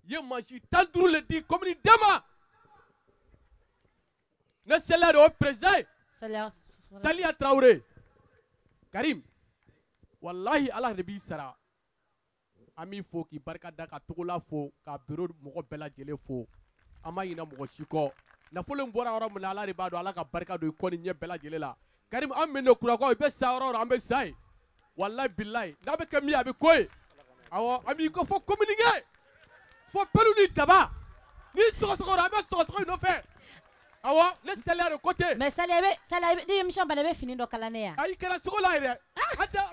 i ye mansi 15 le di commune Dama ne Saliya de y'o président ye Saliya Traoré Karim wallahi Ala de b'i sara an b'i fo k'i barika da ka Togola fo ka bureau mɔgɔ bɛɛ lajɛlen fo an ma ɲinɛ mɔgɔ si kɔ nafolo in bɔra yɔrɔ min na Ala de b'a dɔn Ala ka barika don i kɔ ni ɲɛ bɛɛ lajɛlen la Karim an mɛ ne kurakɔ i bɛ sa yɔrɔ o yɔrɔ an bɛ sa ye wallahi billahi n'a bɛ kɛ min ye a bɛ ko ye awɔ an b'i ko fɔ communiqué fɔ pelu ni daba ni sɔgɔsɔgɔra an bɛ sɔgɔsɔgɔ in nɔfɛ awɔ ne Saliya de côté mais Saliya ni émission banna i bɛ fini dɔ kala ne ya ayi kɛra sogo la yɛrɛ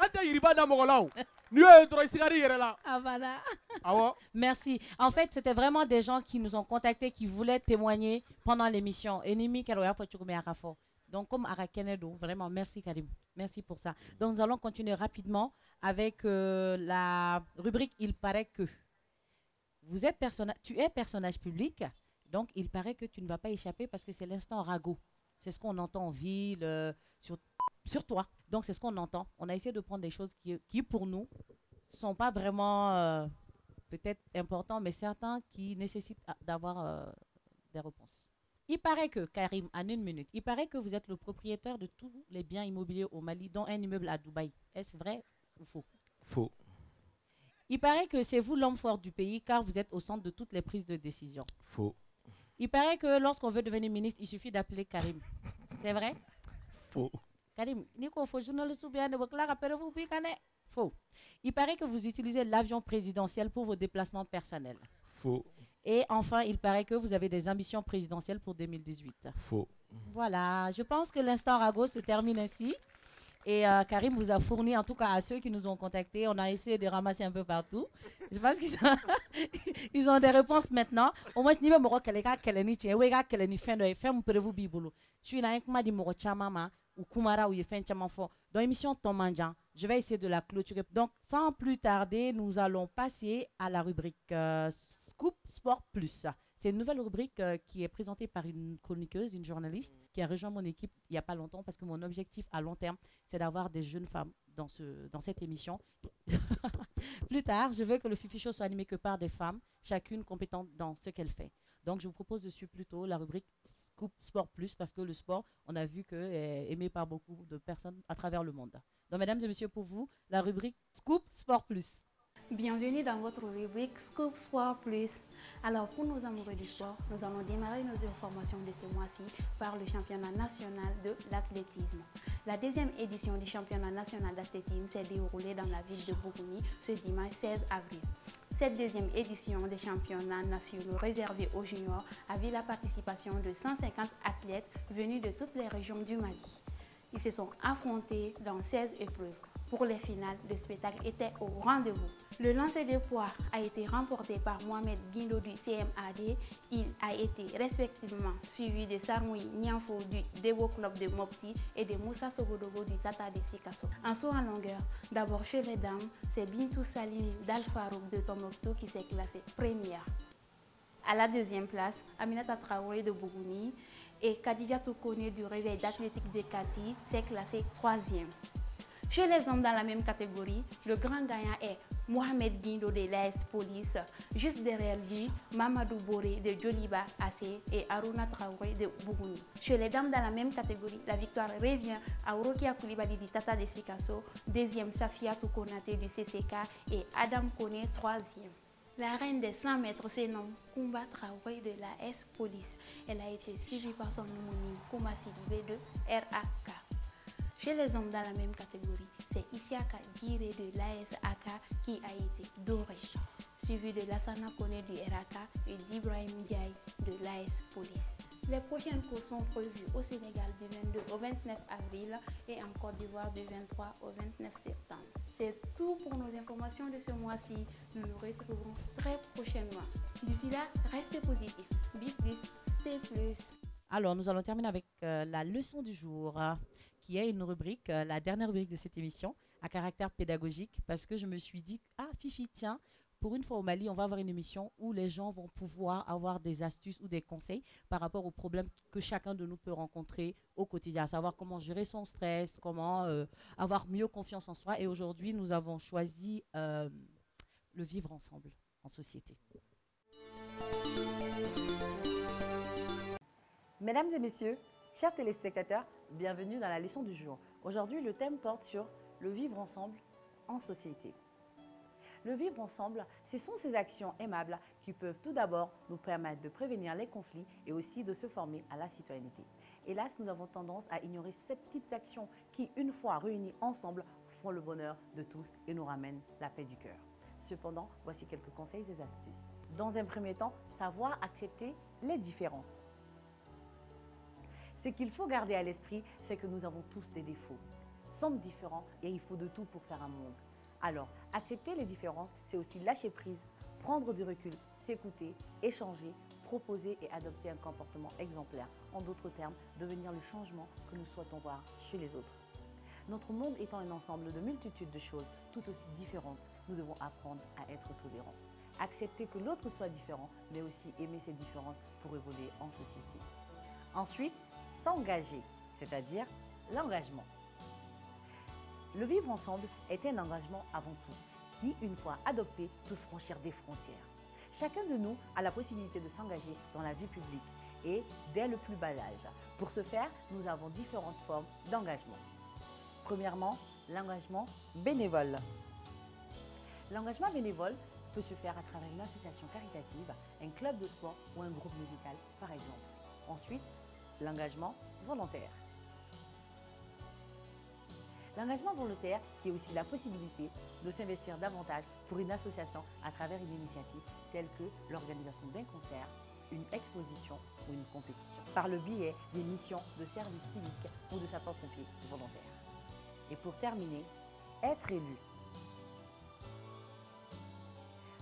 an tɛ yiriba da mɔgɔ la o n'i y'o ye dɔrɔn i sigari yɛrɛ la voilà awɔ merci en fait c'était vraiment des gens qui nous ont contactés qui voulaient témoigner pendant l'émission et ni mi kɛra o y'a fɔ cogo min a ka fɔ donc comme a ka kɛnɛ don vraiment merci Karim merci pour ça donc nous allons continuer rapidement avec la rubrique il paraît que tu es personnage public. Donc, il paraît que tu ne vas pas échapper parce que c'est l'instant ragot. C'est ce qu'on entend en ville, sur toi. Donc, c'est ce qu'on entend. On a essayé de prendre des choses qui pour nous, ne sont pas vraiment peut-être importantes, mais certains qui nécessitent d'avoir des réponses. Il paraît que, Karim, en une minute, il paraît que vous êtes le propriétaire de tous les biens immobiliers au Mali, dont un immeuble à Dubaï. Est-ce vrai ou faux? Faux. Il paraît que c'est vous l'homme fort du pays car vous êtes au centre de toutes les prises de décision. Faux. Il paraît que lorsqu'on veut devenir ministre, il suffit d'appeler Karim. C'est vrai? Faux. Karim, Nico, faut journaliste ou bien faux. Il paraît que vous utilisez l'avion présidentiel pour vos déplacements personnels. Faux. Et enfin, il paraît que vous avez des ambitions présidentielles pour 2018. Faux. Voilà, je pense que l'instant ragot se termine ainsi. Et Karim vous a fourni, en tout cas à ceux qui nous ont contactés, on a essayé de ramasser un peu partout. Je pense qu'ils ils ont des réponses maintenant. Au moins, si vous avez je suis là ou Kumara ou dans l'émission Tomanjan, je vais essayer de la clôturer. Donc, sans plus tarder, nous allons passer à la rubrique Scoop Sport Plus. C'est une nouvelle rubrique qui est présentée par une chroniqueuse, une journaliste, qui a rejoint mon équipe il n'y a pas longtemps parce que mon objectif à long terme, c'est d'avoir des jeunes femmes dans cette émission. Plus tard, je veux que le Fifi Show soit animé que par des femmes, chacune compétente dans ce qu'elle fait. Donc, je vous propose de suivre plutôt la rubrique Scoop Sport Plus parce que le sport, on a vu que est aimé par beaucoup de personnes à travers le monde. Donc, mesdames et messieurs, pour vous, la rubrique Scoop Sport Plus. Bienvenue dans votre rubrique Scoop Sport Plus. Alors, pour nos amoureux du sport, nous allons démarrer nos informations de ce mois-ci par le championnat national de l'athlétisme. La deuxième édition du championnat national d'athlétisme s'est déroulée dans la ville de Bougouni ce dimanche 16 avril. Cette deuxième édition des championnats nationaux réservés aux juniors a vu la participation de 150 athlètes venus de toutes les régions du Mali. Ils se sont affrontés dans 16 épreuves. Pour les finales, le spectacle était au rendez-vous. Le lancer de poids a été remporté par Mohamed Guindo du CMAD. Il a été respectivement suivi de Sarmoui Nianfo du Debo Club de Mopti et de Moussa Sogodogo du Tata de Sikasso. En saut en longueur, d'abord chez les dames, c'est Bintou Salini d'Al-Farouk de Tombouctou qui s'est classée première. À la deuxième place, Aminata Traoré de Bougouni et Khadija Toukone du Réveil d'athlétique de Kati s'est classée troisième. Chez les hommes dans la même catégorie, le grand gagnant est Mohamed Guindo de l'AS Police. Juste derrière lui, Mamadou Boré de Joliba AC et Aruna Traoré de Bougouni. Chez les dames dans la même catégorie, la victoire revient à Orokia Koulibaly du Tata de Sikasso, deuxième Safia Toukonate du CCK et Adam Kone troisième. La reine des 100 mètres se nomme Kumba Traoré de l'AS Police. Elle a été suivie par son homonyme Kouma Sidibé de RAK. Chez les hommes dans la même catégorie, c'est Isiaka Djire de l'AS-AK qui a été doré, suivi de Lassana Kone du RAK et d'Ibrahim Ndiaye de l'AS Police. Les prochaines courses sont prévues au Sénégal du 22 au 29 avril et en Côte d'Ivoire du 23 au 29 septembre. C'est tout pour nos informations de ce mois-ci. Nous nous retrouverons très prochainement. D'ici là, restez positifs. Be plus, stay plus. Alors, nous allons terminer avec la leçon du jour, qui est une rubrique, la dernière rubrique de cette émission, à caractère pédagogique, parce que je me suis dit, ah Fifi, tiens, pour une fois au Mali, on va avoir une émission où les gens vont pouvoir avoir des astuces ou des conseils par rapport aux problèmes que chacun de nous peut rencontrer au quotidien, à savoir comment gérer son stress, comment avoir mieux confiance en soi. Et aujourd'hui, nous avons choisi le vivre ensemble en société. Mesdames et messieurs, chers téléspectateurs, bienvenue dans la leçon du jour. Aujourd'hui, le thème porte sur le vivre ensemble en société. Le vivre ensemble, ce sont ces actions aimables qui peuvent tout d'abord nous permettre de prévenir les conflits et aussi de se former à la citoyenneté. Hélas, nous avons tendance à ignorer ces petites actions qui, une fois réunies ensemble, font le bonheur de tous et nous ramènent la paix du cœur. Cependant, voici quelques conseils et astuces. Dans un premier temps, savoir accepter les différences. Ce qu'il faut garder à l'esprit, c'est que nous avons tous des défauts. Sommes différents et il faut de tout pour faire un monde. Alors, accepter les différences, c'est aussi lâcher prise, prendre du recul, s'écouter, échanger, proposer et adopter un comportement exemplaire. En d'autres termes, devenir le changement que nous souhaitons voir chez les autres. Notre monde étant un ensemble de multitudes de choses tout aussi différentes, nous devons apprendre à être tolérants. Accepter que l'autre soit différent, mais aussi aimer ses différences pour évoluer en société. Ensuite, s'engager, c'est-à-dire l'engagement. Le vivre ensemble est un engagement avant tout, qui, une fois adopté, peut franchir des frontières. Chacun de nous a la possibilité de s'engager dans la vie publique et dès le plus bas âge. Pour ce faire, nous avons différentes formes d'engagement. Premièrement, l'engagement bénévole. L'engagement bénévole peut se faire à travers une association caritative, un club de sport ou un groupe musical, par exemple. Ensuite, l'engagement volontaire. L'engagement volontaire qui est aussi la possibilité de s'investir davantage pour une association à travers une initiative telle que l'organisation d'un concert, une exposition ou une compétition, par le biais des missions de service civique ou de sapeurs-pompiers volontaires. Et pour terminer, être élu.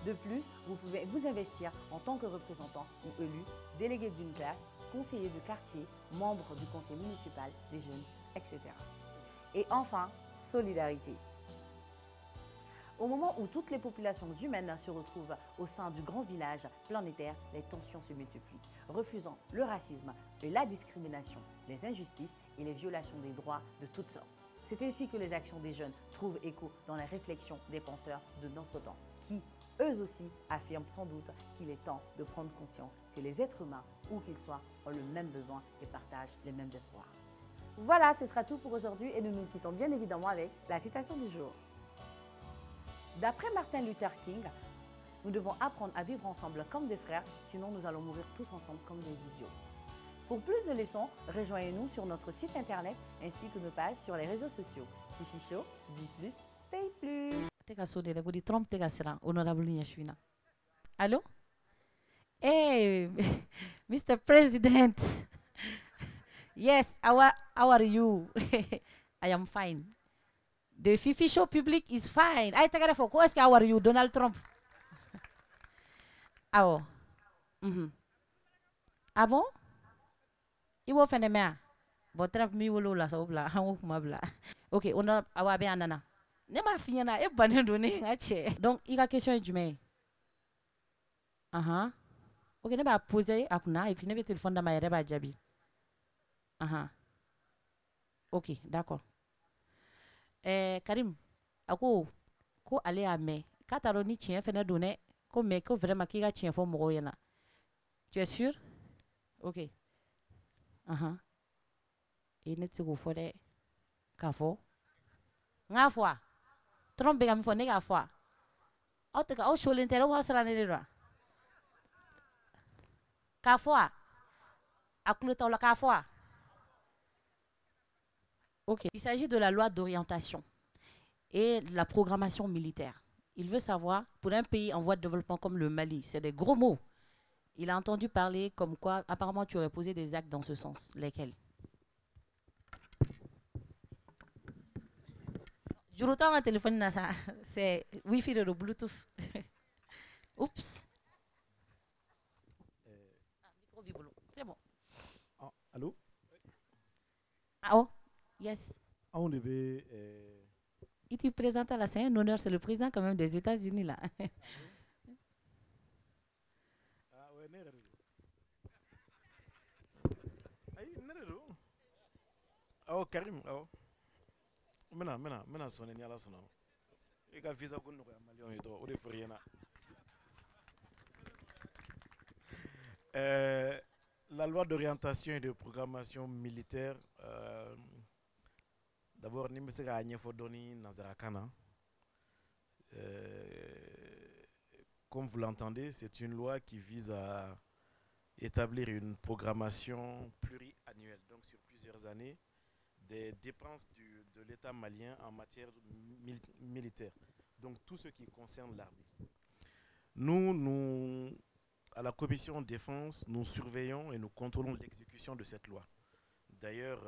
De plus, vous pouvez vous investir en tant que représentant ou élu, délégué d'une classe, conseiller de quartier, membre du conseil municipal des jeunes, etc. Et enfin, solidarité. Au moment où toutes les populations humaines se retrouvent au sein du grand village planétaire, les tensions se multiplient, refusant le racisme et la discrimination, les injustices et les violations des droits de toutes sortes. C'est ainsi que les actions des jeunes trouvent écho dans les réflexions des penseurs de notre temps, qui, eux aussi, affirment sans doute qu'il est temps de prendre conscience que les êtres humains, où qu'ils soient, ont le même besoin et partagent les mêmes espoirs. Voilà, ce sera tout pour aujourd'hui et nous nous quittons bien évidemment avec la citation du jour. D'après Martin Luther King, nous devons apprendre à vivre ensemble comme des frères, sinon nous allons mourir tous ensemble comme des idiots. Pour plus de leçons, rejoignez-nous sur notre site internet ainsi que nos pages sur les réseaux sociaux. Fifi Show, Be+, Stay Plus. Teka sonné rek di Trump teka sira honorable Nyashwina. Allô? Hey, Mr. President. Yes, how are you? I am fine. The Fifi Show public is fine. I take it for course. How are you, Donald Trump? Ah oh. Ah bon? Il va faire des mains. Bon, Trump mi wolo la so bla, han kuma bla. Ok, on a awa be anana. Ne ma fini na e banen donné ngache. Donc, il a question du mai. Ok, ne ba poser akuna et puis ne ba téléphone dans ma yere ba jabi. Ok, d'accord. Karim, ako ko ale a me kataro ni tien fene donné ko me ko vraiment ki ga tien fo mo yana. Tu es sûr? Ok. Et ne tiko fo de ka fo nga fo trompe ga mi fo ne ga fo o te ka o sholen tere wa sara ne ra ka fo akulu ta la ka fo. Ok. Il s'agit de la loi d'orientation et de la programmation militaire. Il veut savoir, pour un pays en voie de développement comme le Mali, c'est des gros mots. Il a entendu parler comme quoi, apparemment, tu aurais posé des actes dans ce sens. Lesquels? Je retourne un téléphone, c'est Wi-Fi de Bluetooth. Oups. C'est bon. Allô? Ah oh? Yes. On devait. Il te présente à la scène, un honneur, c'est le président quand même des États-Unis là. Oh, Karim, oh. Mena sonné ni ala sonné. Et quand visa qu'on nous a malion et toi, on est rien. La loi d'orientation et de programmation militaire. D'abord, nous sommes à Niefodoni, Nazarakana. Comme vous l'entendez, c'est une loi qui vise à établir une programmation pluriannuelle, donc sur plusieurs années, des dépenses de l'État malien en matière militaire. Donc tout ce qui concerne l'armée. Nous, à la commission défense, nous surveillons et nous contrôlons l'exécution de cette loi. D'ailleurs,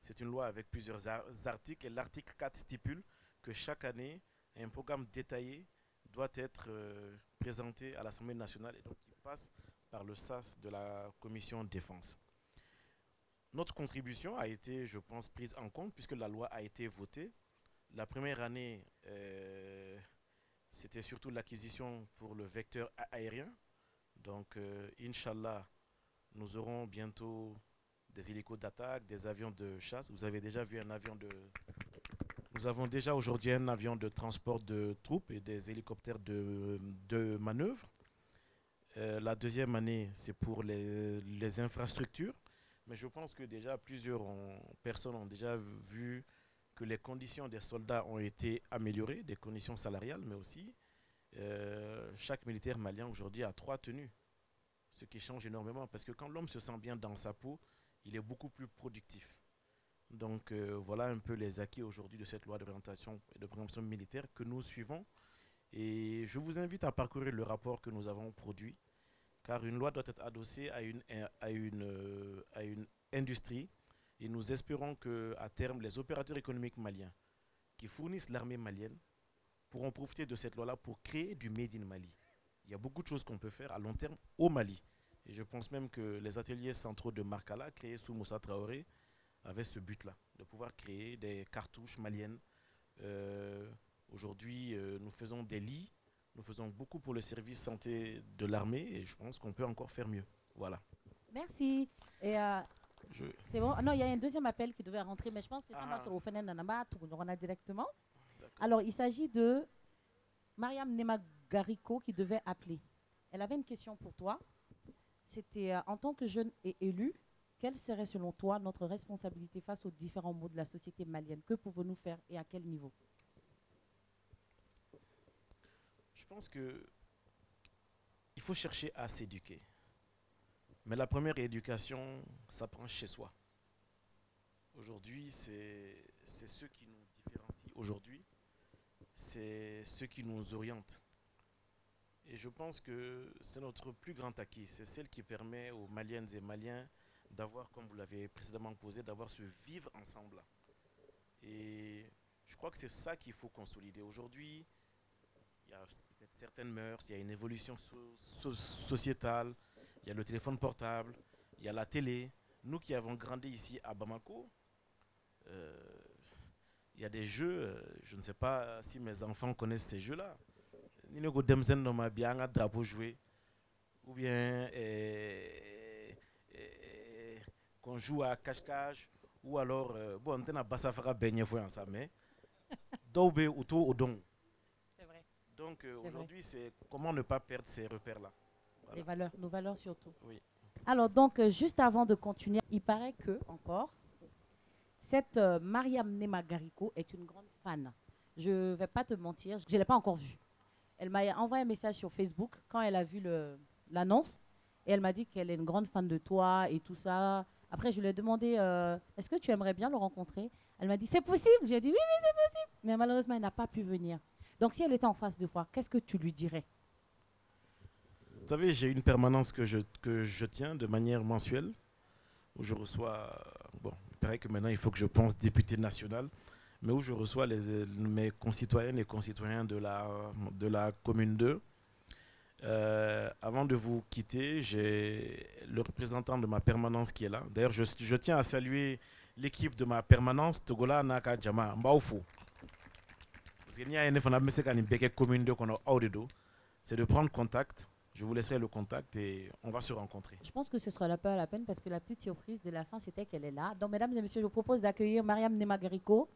c'est une loi avec plusieurs articles et l'article 4 stipule que chaque année, un programme détaillé doit être présenté à l'Assemblée nationale et donc il passe par le sas de la commission défense. Notre contribution a été, je pense, prise en compte puisque la loi a été votée. La première année, c'était surtout l'acquisition pour le vecteur aérien. Donc, Inch'Allah, nous aurons bientôt des hélicos d'attaque, des avions de chasse. Vous avez déjà vu un avion de... Nous avons déjà aujourd'hui un avion de transport de troupes et des hélicoptères de manœuvre. La deuxième année, c'est pour les infrastructures. Mais je pense que déjà plusieurs personnes ont déjà vu que les conditions des soldats ont été améliorées, des conditions salariales, mais aussi chaque militaire malien aujourd'hui a 3 tenues. Ce qui change énormément parce que quand l'homme se sent bien dans sa peau, il est beaucoup plus productif. Donc voilà un peu les acquis aujourd'hui de cette loi d'orientation et de programmation militaire que nous suivons. Et je vous invite à parcourir le rapport que nous avons produit, car une loi doit être adossée à une industrie Et nous espérons qu'à terme, les opérateurs économiques maliens qui fournissent l'armée malienne pourront profiter de cette loi-là pour créer du Made in Mali. Il y a beaucoup de choses qu'on peut faire à long terme au Mali. Et je pense même que les ateliers centraux de Markala, créés sous Moussa Traoré, avaient ce but-là, de pouvoir créer des cartouches maliennes. Aujourd'hui, nous faisons des lits, nous faisons beaucoup pour le service santé de l'armée et je pense qu'on peut encore faire mieux. Voilà. Merci. Et c'est bon. Non, il y a un deuxième appel qui devait rentrer, mais je pense que ça va se refaire on a directement. Alors, il s'agit de Mariam Nemagariko qui devait appeler. Elle avait une question pour toi. C'était en tant que jeune et élu, quelle serait selon toi notre responsabilité face aux différents maux de la société malienne? Que pouvons-nous faire et à quel niveau? Je pense que il faut chercher à s'éduquer. Mais la première éducation s'apprend chez soi. Aujourd'hui, c'est ce qui nous différencie aujourd'hui. C'est ce qui nous oriente. Et je pense que c'est notre plus grand acquis. C'est celle qui permet aux Maliennes et Maliens d'avoir, comme vous l'avez précédemment posé, d'avoir ce vivre ensemble. Et je crois que c'est ça qu'il faut consolider. Aujourd'hui, il y a peut-être certaines mœurs, il y a une évolution sociétale, il y a le téléphone portable, il y a la télé. Nous qui avons grandi ici à Bamako, il y a des jeux, je ne sais pas si mes enfants connaissent ces jeux-là. Ou bien qu'on joue à cache-cache, ou alors, bon, on a Bassafara Benye ensemble, mais Daube ou Odon. C'est vrai. Donc aujourd'hui, c'est comment ne pas perdre ces repères-là. Voilà. Les valeurs, nos valeurs surtout. Oui. Alors donc, juste avant de continuer, il paraît que, encore, cette Mariam Nemagariko est une grande fan. Je ne vais pas te mentir, je ne l'ai pas encore vue. Elle m'a envoyé un message sur Facebook quand elle a vu l'annonce. Et elle m'a dit qu'elle est une grande fan de toi et tout ça. Après, je lui ai demandé, est-ce que tu aimerais bien le rencontrer? Elle m'a dit, c'est possible. J'ai dit, oui, c'est possible. Mais malheureusement, elle n'a pas pu venir. Donc, si elle était en face de toi, qu'est-ce que tu lui dirais? Vous savez, j'ai une permanence que je tiens de manière mensuelle, où je reçois, bon, il paraît que maintenant, il faut que je pense député national, mais où je reçois mes concitoyennes et concitoyens de la commune 2. Avant de vous quitter, j'ai le représentant de ma permanence qui est là. D'ailleurs, je tiens à saluer l'équipe de ma permanence, Togola Naka Djama Mbaoufou. Parce qu'il y a une commune 2 qu'on a hors de dos. C'est de prendre contact. Je vous laisserai le contact et on va se rencontrer. Je pense que ce sera pas la peine parce que la petite surprise de la fin, c'était qu'elle est là. Donc, mesdames et messieurs, je vous propose d'accueillir Mariam Nemagariko.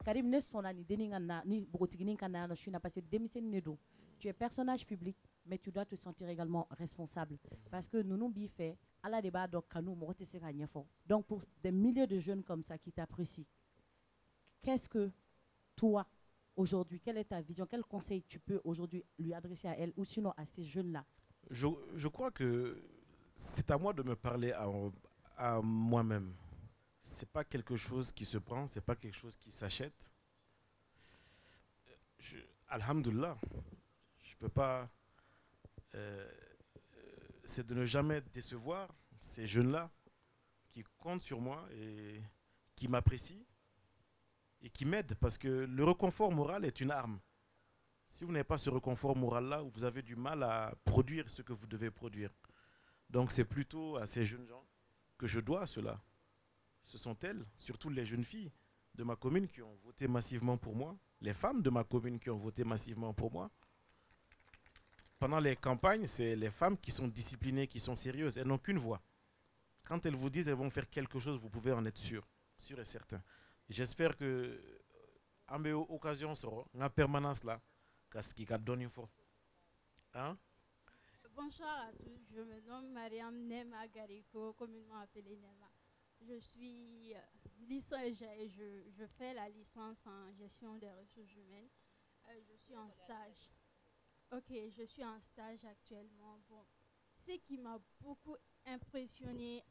Karim ne sonna ni deningana ni bogotigini kana no shuna parce que démissionne nedo. Tu es personnage public mais tu dois te sentir également responsable parce que nous nous bifé à la débat donc kanou mo te sera nyefo. Donc pour des milliers de jeunes comme ça qui t'apprécient. Qu'est-ce que toi aujourd'hui, quelle est ta vision, quel conseil tu peux aujourd'hui lui adresser à elle ou sinon à ces jeunes-là? Je crois que c'est à moi de me parler à moi-même. C'est pas quelque chose qui se prend, c'est pas quelque chose qui s'achète. Alhamdoulilah, je peux pas. C'est de ne jamais décevoir ces jeunes-là qui comptent sur moi et qui m'apprécient et qui m'aident parce que le réconfort moral est une arme. Si vous n'avez pas ce réconfort moral-là, vous avez du mal à produire ce que vous devez produire. Donc c'est plutôt à ces jeunes gens que je dois cela. Ce sont elles, surtout les jeunes filles de ma commune qui ont voté massivement pour moi, les femmes de ma commune qui ont voté massivement pour moi. Pendant les campagnes, c'est les femmes qui sont disciplinées, qui sont sérieuses. Elles n'ont qu'une voix. Quand elles vous disent qu'elles vont faire quelque chose, vous pouvez en être sûr et certain. J'espère que, en occasion, en permanence là, qu'est-ce qui donne une force. Hein? Bonsoir à tous, je me nomme Mariam Nemagariko, communément appelée Nema. Je suis je fais la licence en gestion des ressources humaines. Je suis en stage. Ok, je suis en stage actuellement. Bon, ce qui m'a beaucoup impressionné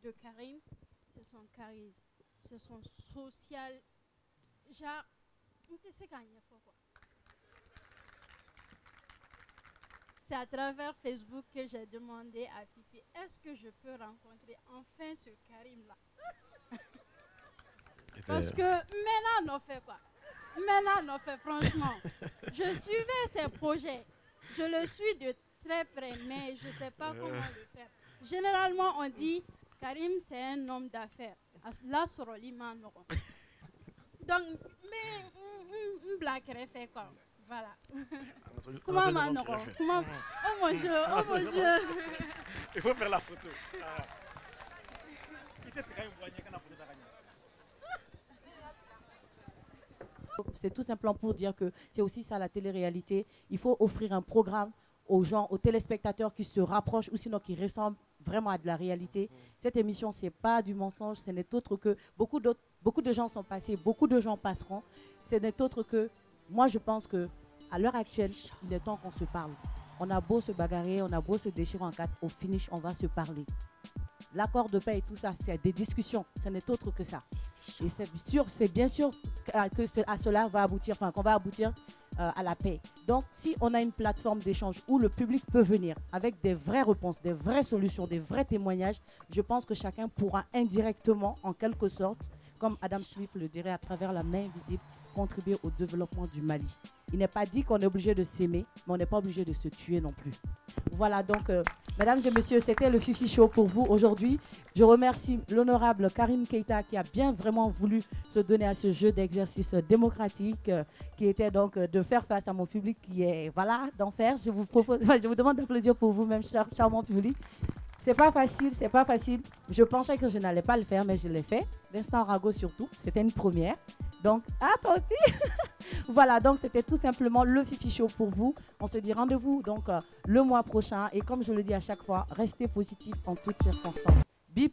de Karim, c'est son charisme, c'est son social. Genre, on te sait gagner quoi. C'est à travers Facebook que j'ai demandé à Fifi, est-ce que je peux rencontrer enfin ce Karim-là? Parce que maintenant, on fait quoi? Maintenant, on fait franchement. Je suivais ses projets. Je le suis de très près, mais je ne sais pas comment le faire. Généralement, on dit Karim, c'est un homme d'affaires. Là, sur l'imam. Donc, mais un blague fait quoi? Voilà. Comment maintenant? Comment? Oh mon Dieu, oh mon Dieu. Il faut faire la photo. C'est tout simplement pour dire que c'est aussi ça la télé-réalité. Il faut offrir un programme aux gens, aux téléspectateurs qui se rapprochent ou sinon qui ressemblent vraiment à de la réalité. Cette émission, ce n'est pas du mensonge, ce n'est autre que beaucoup de gens sont passés, beaucoup de gens passeront. Ce n'est autre que, moi je pense que à l'heure actuelle, il est temps qu'on se parle. On a beau se bagarrer, on a beau se déchirer en quatre, au finish, on va se parler. L'accord de paix et tout ça, c'est des discussions, ce n'est autre que ça. Et c'est bien sûr que à cela va aboutir, qu'on va aboutir à la paix. Donc, si on a une plateforme d'échange où le public peut venir avec des vraies réponses, des vraies solutions, des vrais témoignages, je pense que chacun pourra indirectement, en quelque sorte, comme Adam Smith le dirait, à travers la main invisible, contribuer au développement du Mali. Il n'est pas dit qu'on est obligé de s'aimer, mais on n'est pas obligé de se tuer non plus. Voilà, donc, mesdames et messieurs, c'était le Fifi Show pour vous aujourd'hui. Je remercie l'honorable Karim Keita qui a bien vraiment voulu se donner à ce jeu d'exercice démocratique qui était donc de faire face à mon public qui est, voilà, d'enfer. Je vous demande d'applaudir pour vous-même, charmant public. C'est pas facile, c'est pas facile. Je pensais que je n'allais pas le faire, mais je l'ai fait. L'instant ragot surtout, c'était une première. Donc, toi aussi. Voilà, donc c'était tout simplement le Fifi Show pour vous. On se dit rendez-vous donc le mois prochain. Et comme je le dis à chaque fois, restez positif en toutes circonstances. B+,